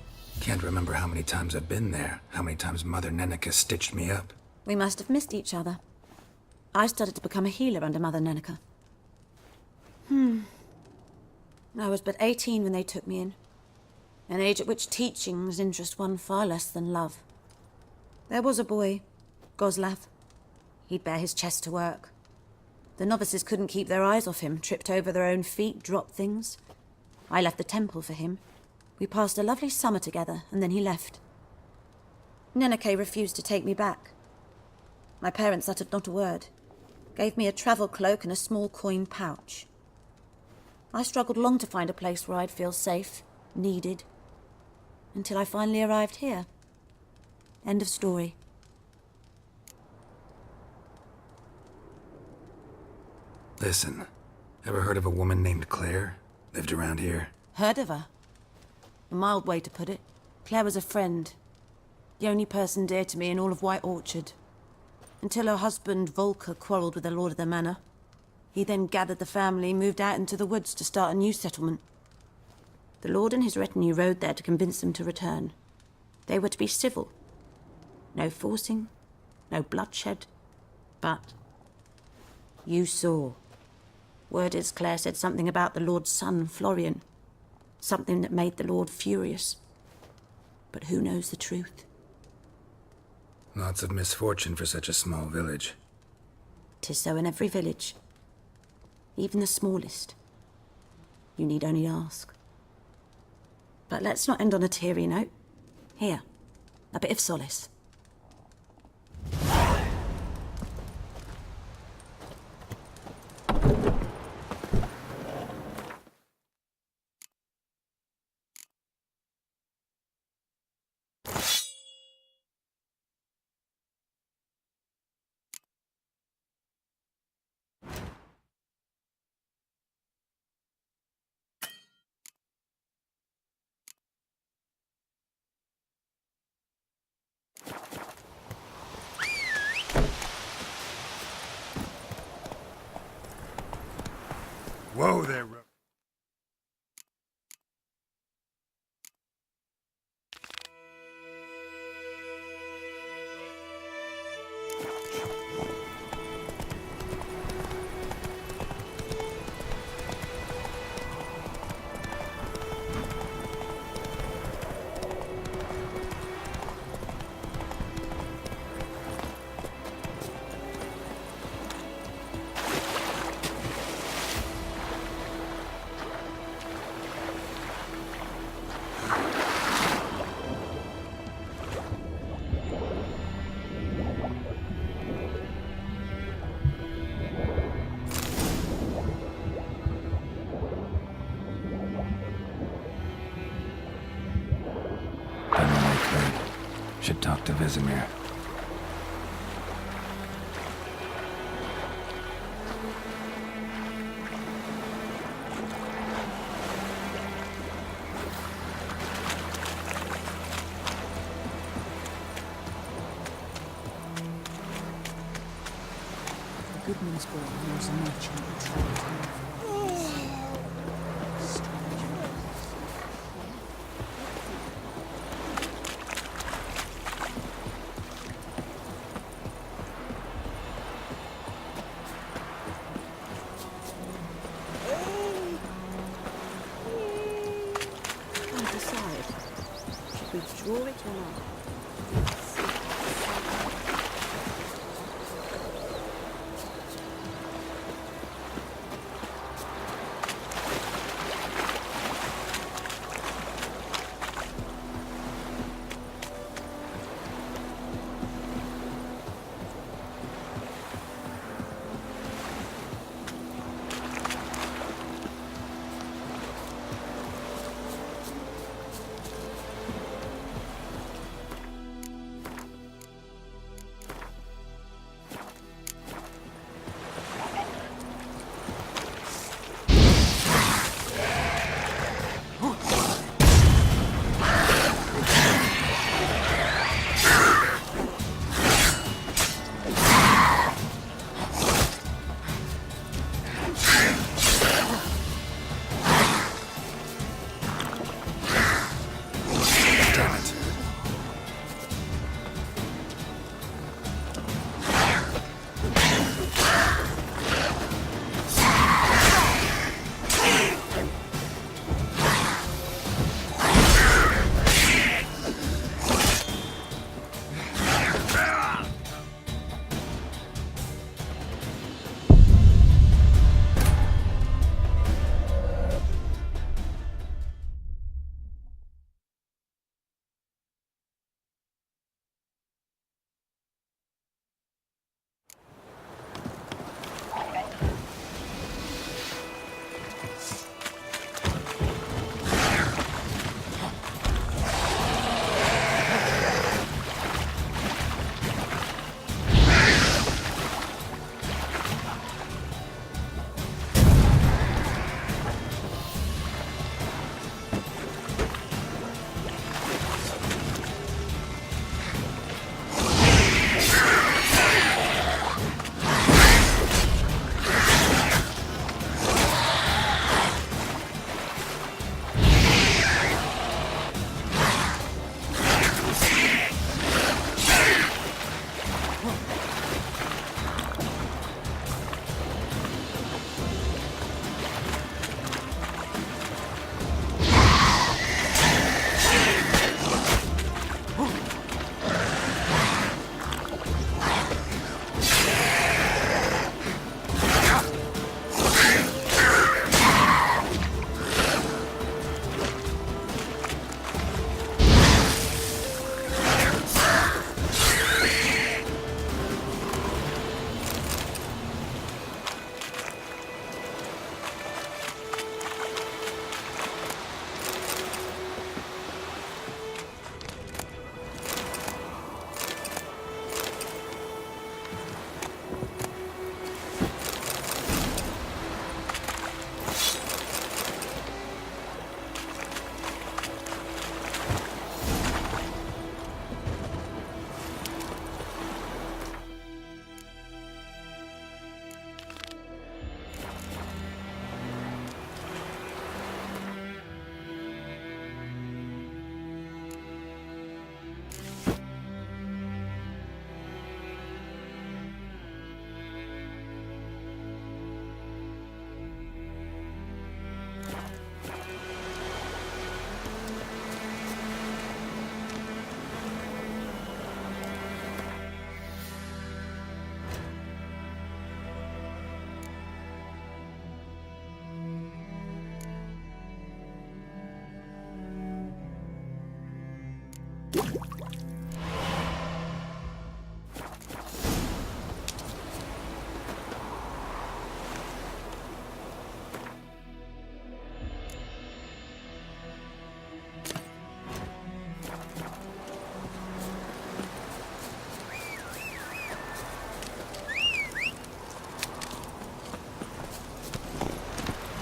Can't remember how many times I've been there, how many times Mother Nenica stitched me up. We must have missed each other. I started to become a healer under Mother Nenica. I was but 18 when they took me in. An age at which teachings interest one far less than love. There was a boy, Goslav. He'd bare his chest to work. The novices couldn't keep their eyes off him, tripped over their own feet, dropped things. I left the temple for him. We passed a lovely summer together, and then he left. Nenike refused to take me back. My parents uttered not a word, gave me a travel cloak and a small coin pouch. I struggled long to find a place where I'd feel safe, needed, until I finally arrived here. End of story. Listen, ever heard of a woman named Claire? Lived around here? Heard of her? A mild way to put it. Claire was a friend. The only person dear to me in all of White Orchard. Until her husband, Volker, quarrelled with the lord of the manor. He then gathered the family, moved out into the woods to start a new settlement. The lord and his retinue rode there to convince them to return. They were to be civil. No forcing, no bloodshed. But you saw. Word is Claire said something about the lord's son, Florian. Something that made the lord furious. But who knows the truth? Lots of misfortune for such a small village. 'Tis so in every village. Even the smallest. You need only ask. But let's not end on a teary note. Here, a bit of solace. Whoa there, Should talk to Vesemir. The Goodman's boy knows a merchant who travelled home. Withdraw it or not?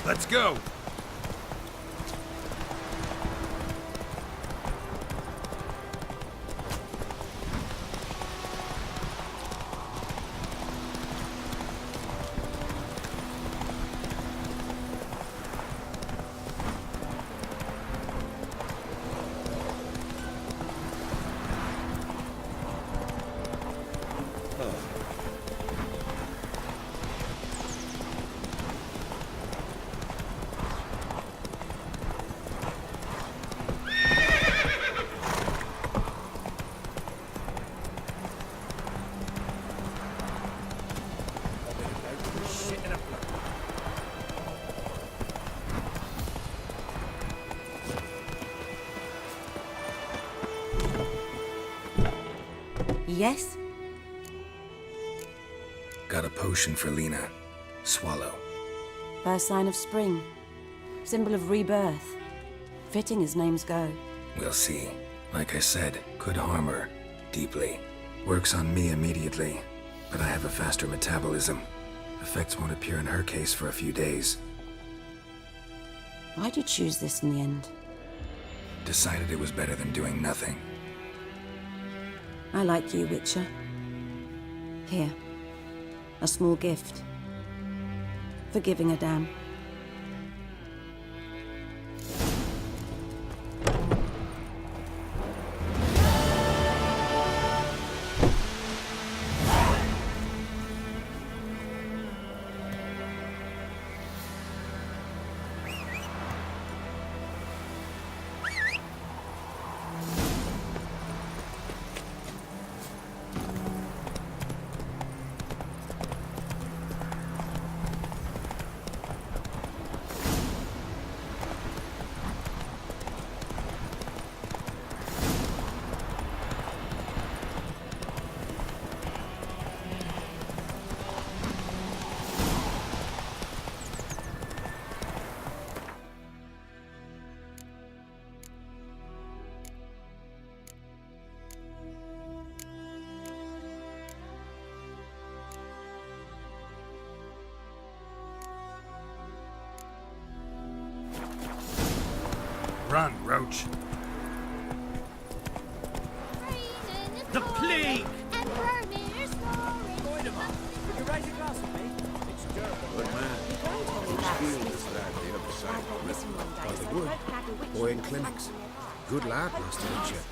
Let's go! Yes? Got a potion for Lena. Swallow. First sign of spring. Symbol of rebirth. Fitting as names go. We'll see. Like I said, could harm her. Deeply. Works on me immediately, but I have a faster metabolism. Effects won't appear in her case for a few days. Why'd you choose this in the end? Decided it was better than doing nothing. I like you, Witcher. Here. A small gift. For giving a damn. Run, Roach. The plague! And Vermeer's Would you raise a glass with me? It's terrible. Good man. Experience that the other side of the river. By the wood. Boy in clinics. Good lad, Master Witcher.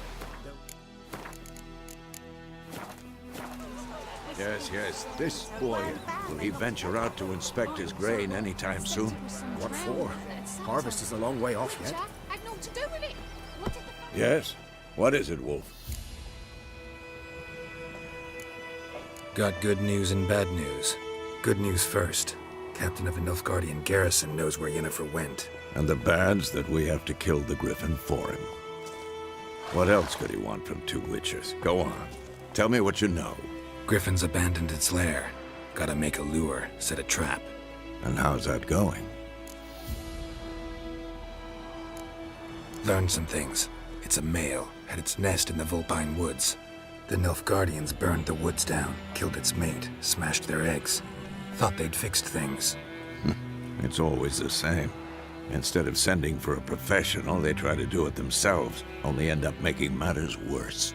Yes. This boy. Will he venture out to inspect his grain anytime soon? What for? Harvest is a long way off yet. I've naught to do with it. What is the... Yes? What is it, Wolf? Got good news and bad news. Good news first. Captain of a Nilfgaardian garrison knows where Yennefer went. And the bad's that we have to kill the Griffin for him. What else could he want from two Witchers? Go on. Tell me what you know. Griffin's abandoned its lair. Gotta make a lure, set a trap. And how's that going? Learned some things. It's a male, had its nest in the Vulpine Woods. The Nilfgaardians burned the woods down, killed its mate, smashed their eggs. Thought they'd fixed things. It's always the same. Instead of sending for a professional, they try to do it themselves, only end up making matters worse.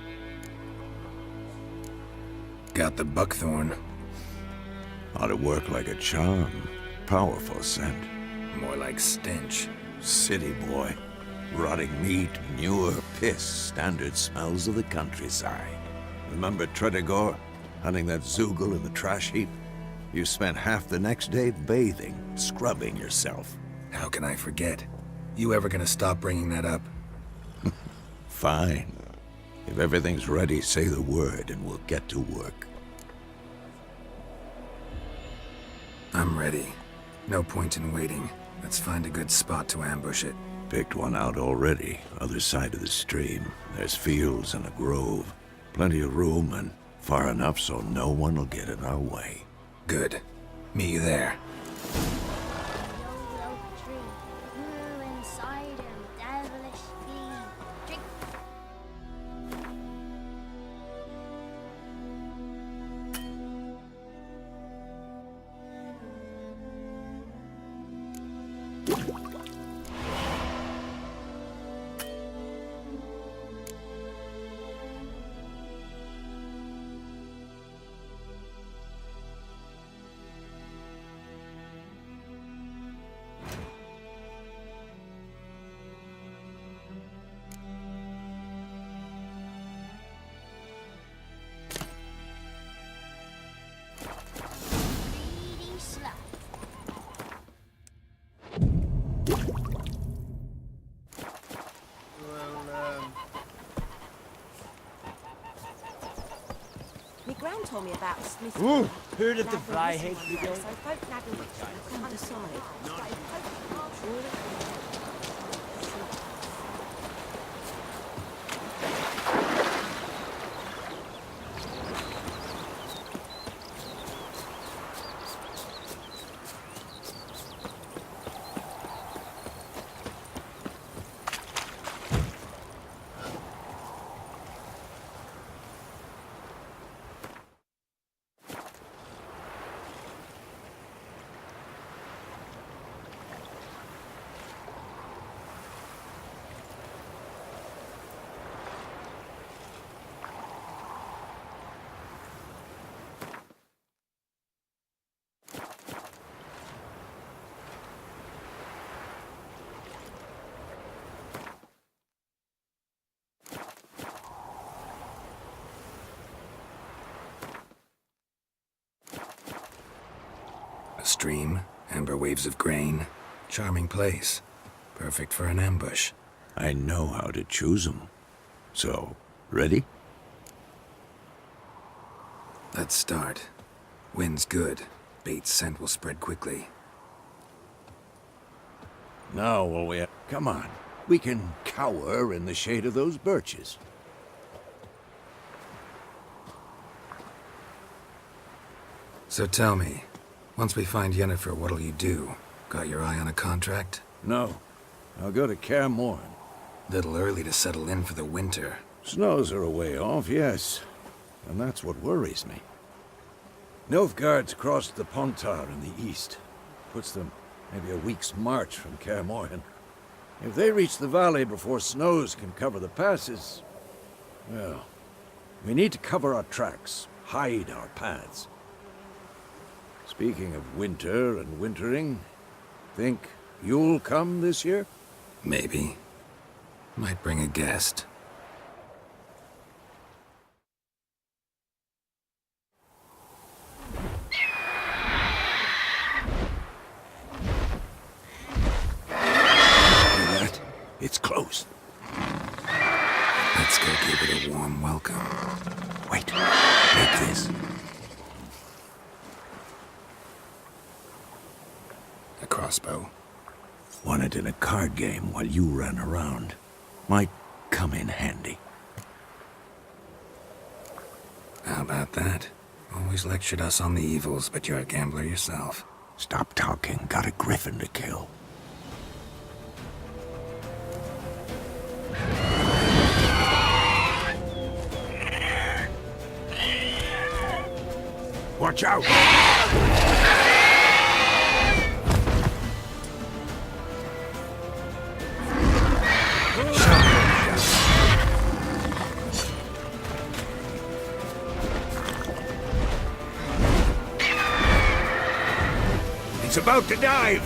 Got the buckthorn. Ought to work like a charm. Powerful scent. More like stench. City boy. Rotting meat, manure, piss, standard smells of the countryside. Remember Tredegor? Hunting that Zoogle in the trash heap? You spent half the next day bathing, scrubbing yourself. How can I forget? You ever gonna stop bringing that up? Fine. If everything's ready, say the word and we'll get to work. I'm ready. No point in waiting. Let's find a good spot to ambush it. picked one out already, other side of the stream. There's fields and a grove. Plenty of room and far enough so no one will get in our way. Good. Meet you there. My gran told me about Smith. Ooh, heard of the Flyhead Brigade? So folk nagging which one to decide. A stream, amber waves of grain. Charming place. Perfect for an ambush. I know how to choose 'em. So, ready? Let's start. Wind's good. Bait's scent will spread quickly. Now will we... Come on. We can cower in the shade of those birches. So tell me, once we find Yennefer, what'll you do? Got your eye on a contract? No. I'll go to Kaer Morhen. Little early to settle in for the winter. Snows are a way off, yes. And that's what worries me. Nilfgaard's crossed the Pontar in the east. Puts them maybe a week's march from Kaer Morhen. If they reach the valley before snows can cover the passes, well, we need to cover our tracks, hide our paths. Speaking of winter and wintering, think you'll come this year? Maybe. Might bring a guest. It's close. Let's go give it a warm welcome. Wait, take this. A crossbow. Won it in a card game while you ran around. Might come in handy. How about that? Always lectured us on the evils, but you're a gambler yourself. Stop talking. Got a griffin to kill. Watch out! It's about to dive!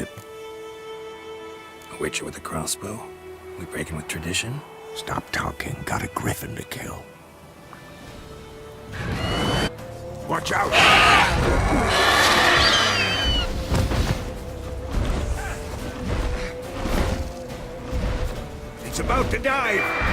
it. A witcher with a crossbow? We breaking with tradition? Stop talking. Got a griffin to kill. Watch out! It's about to dive!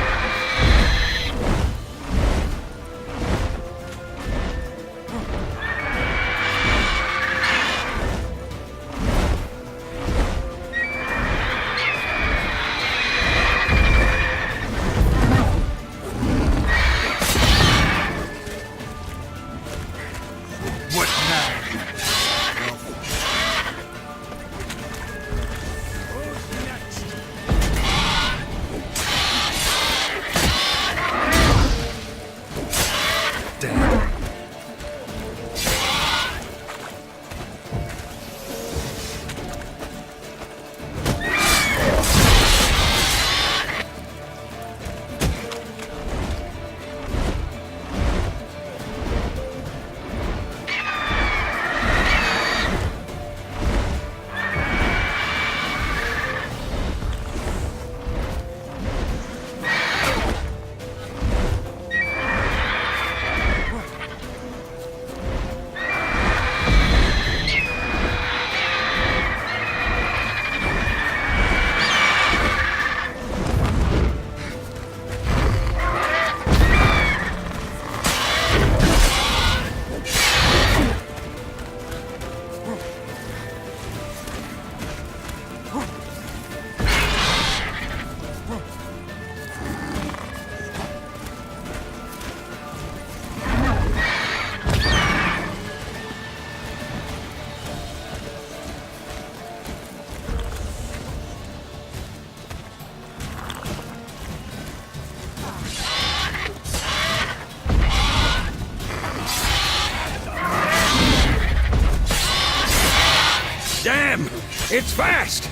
Damn! It's fast!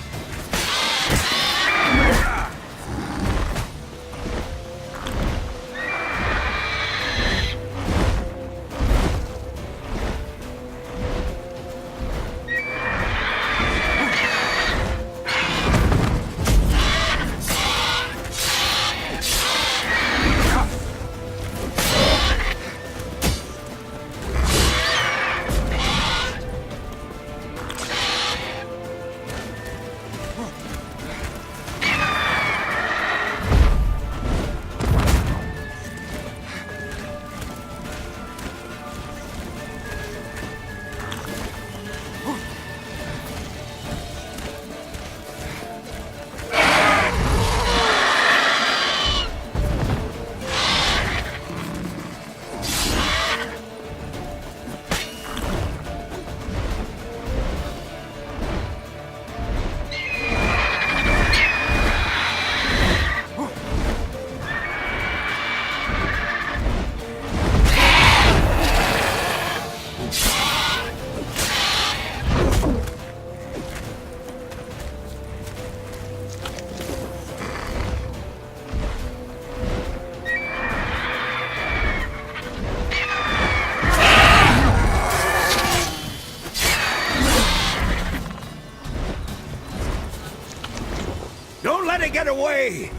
Don't let it get away!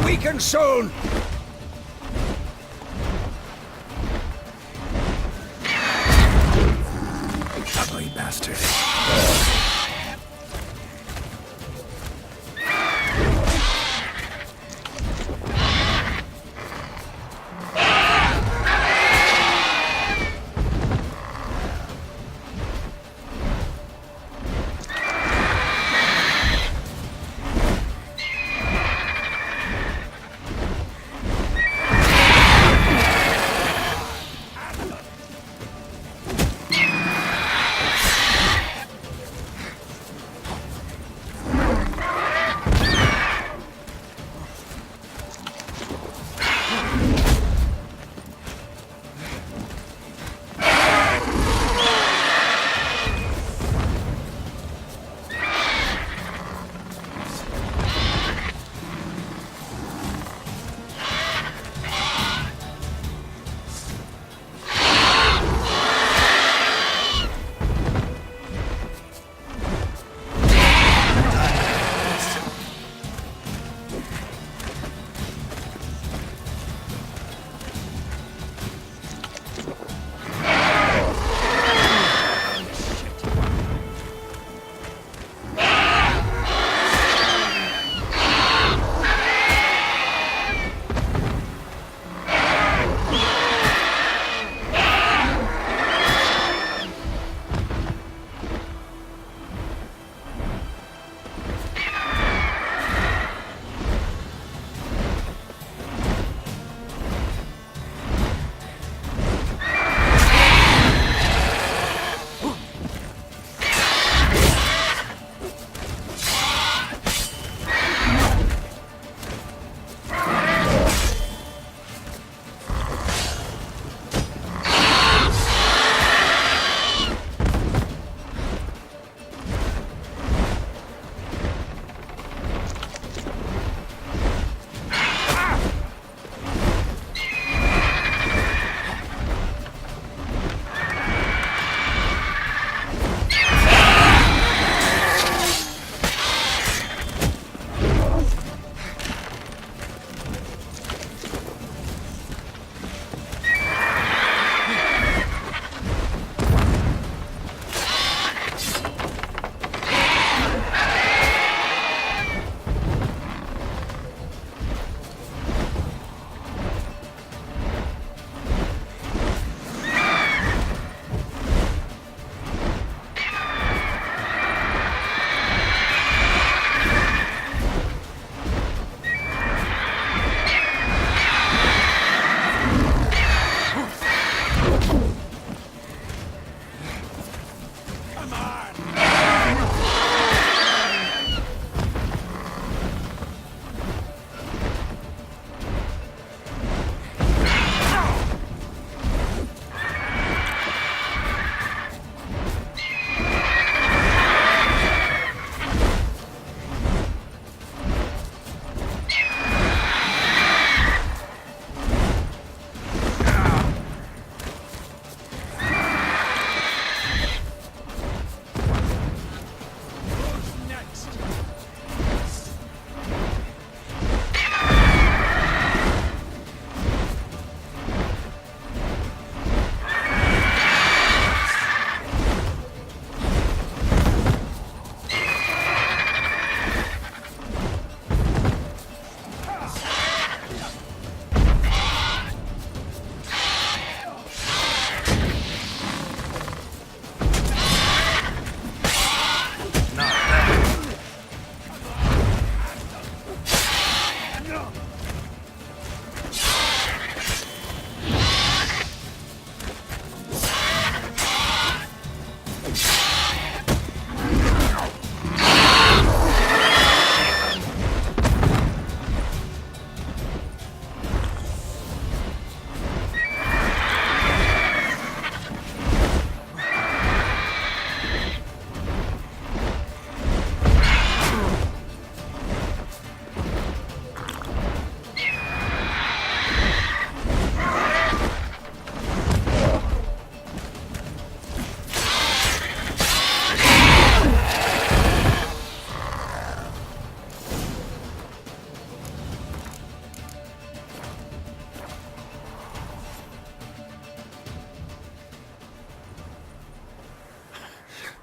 weaken soon! Ugly bastard.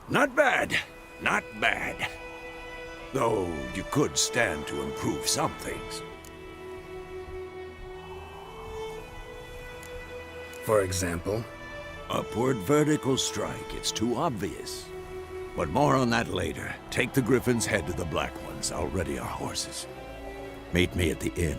Not bad. Not bad. Though you could stand to improve some things. For example? Upward vertical strike. It's too obvious. But more on that later. Take the Griffin's head to the Black Ones. I'll ready our horses. Meet me at the inn.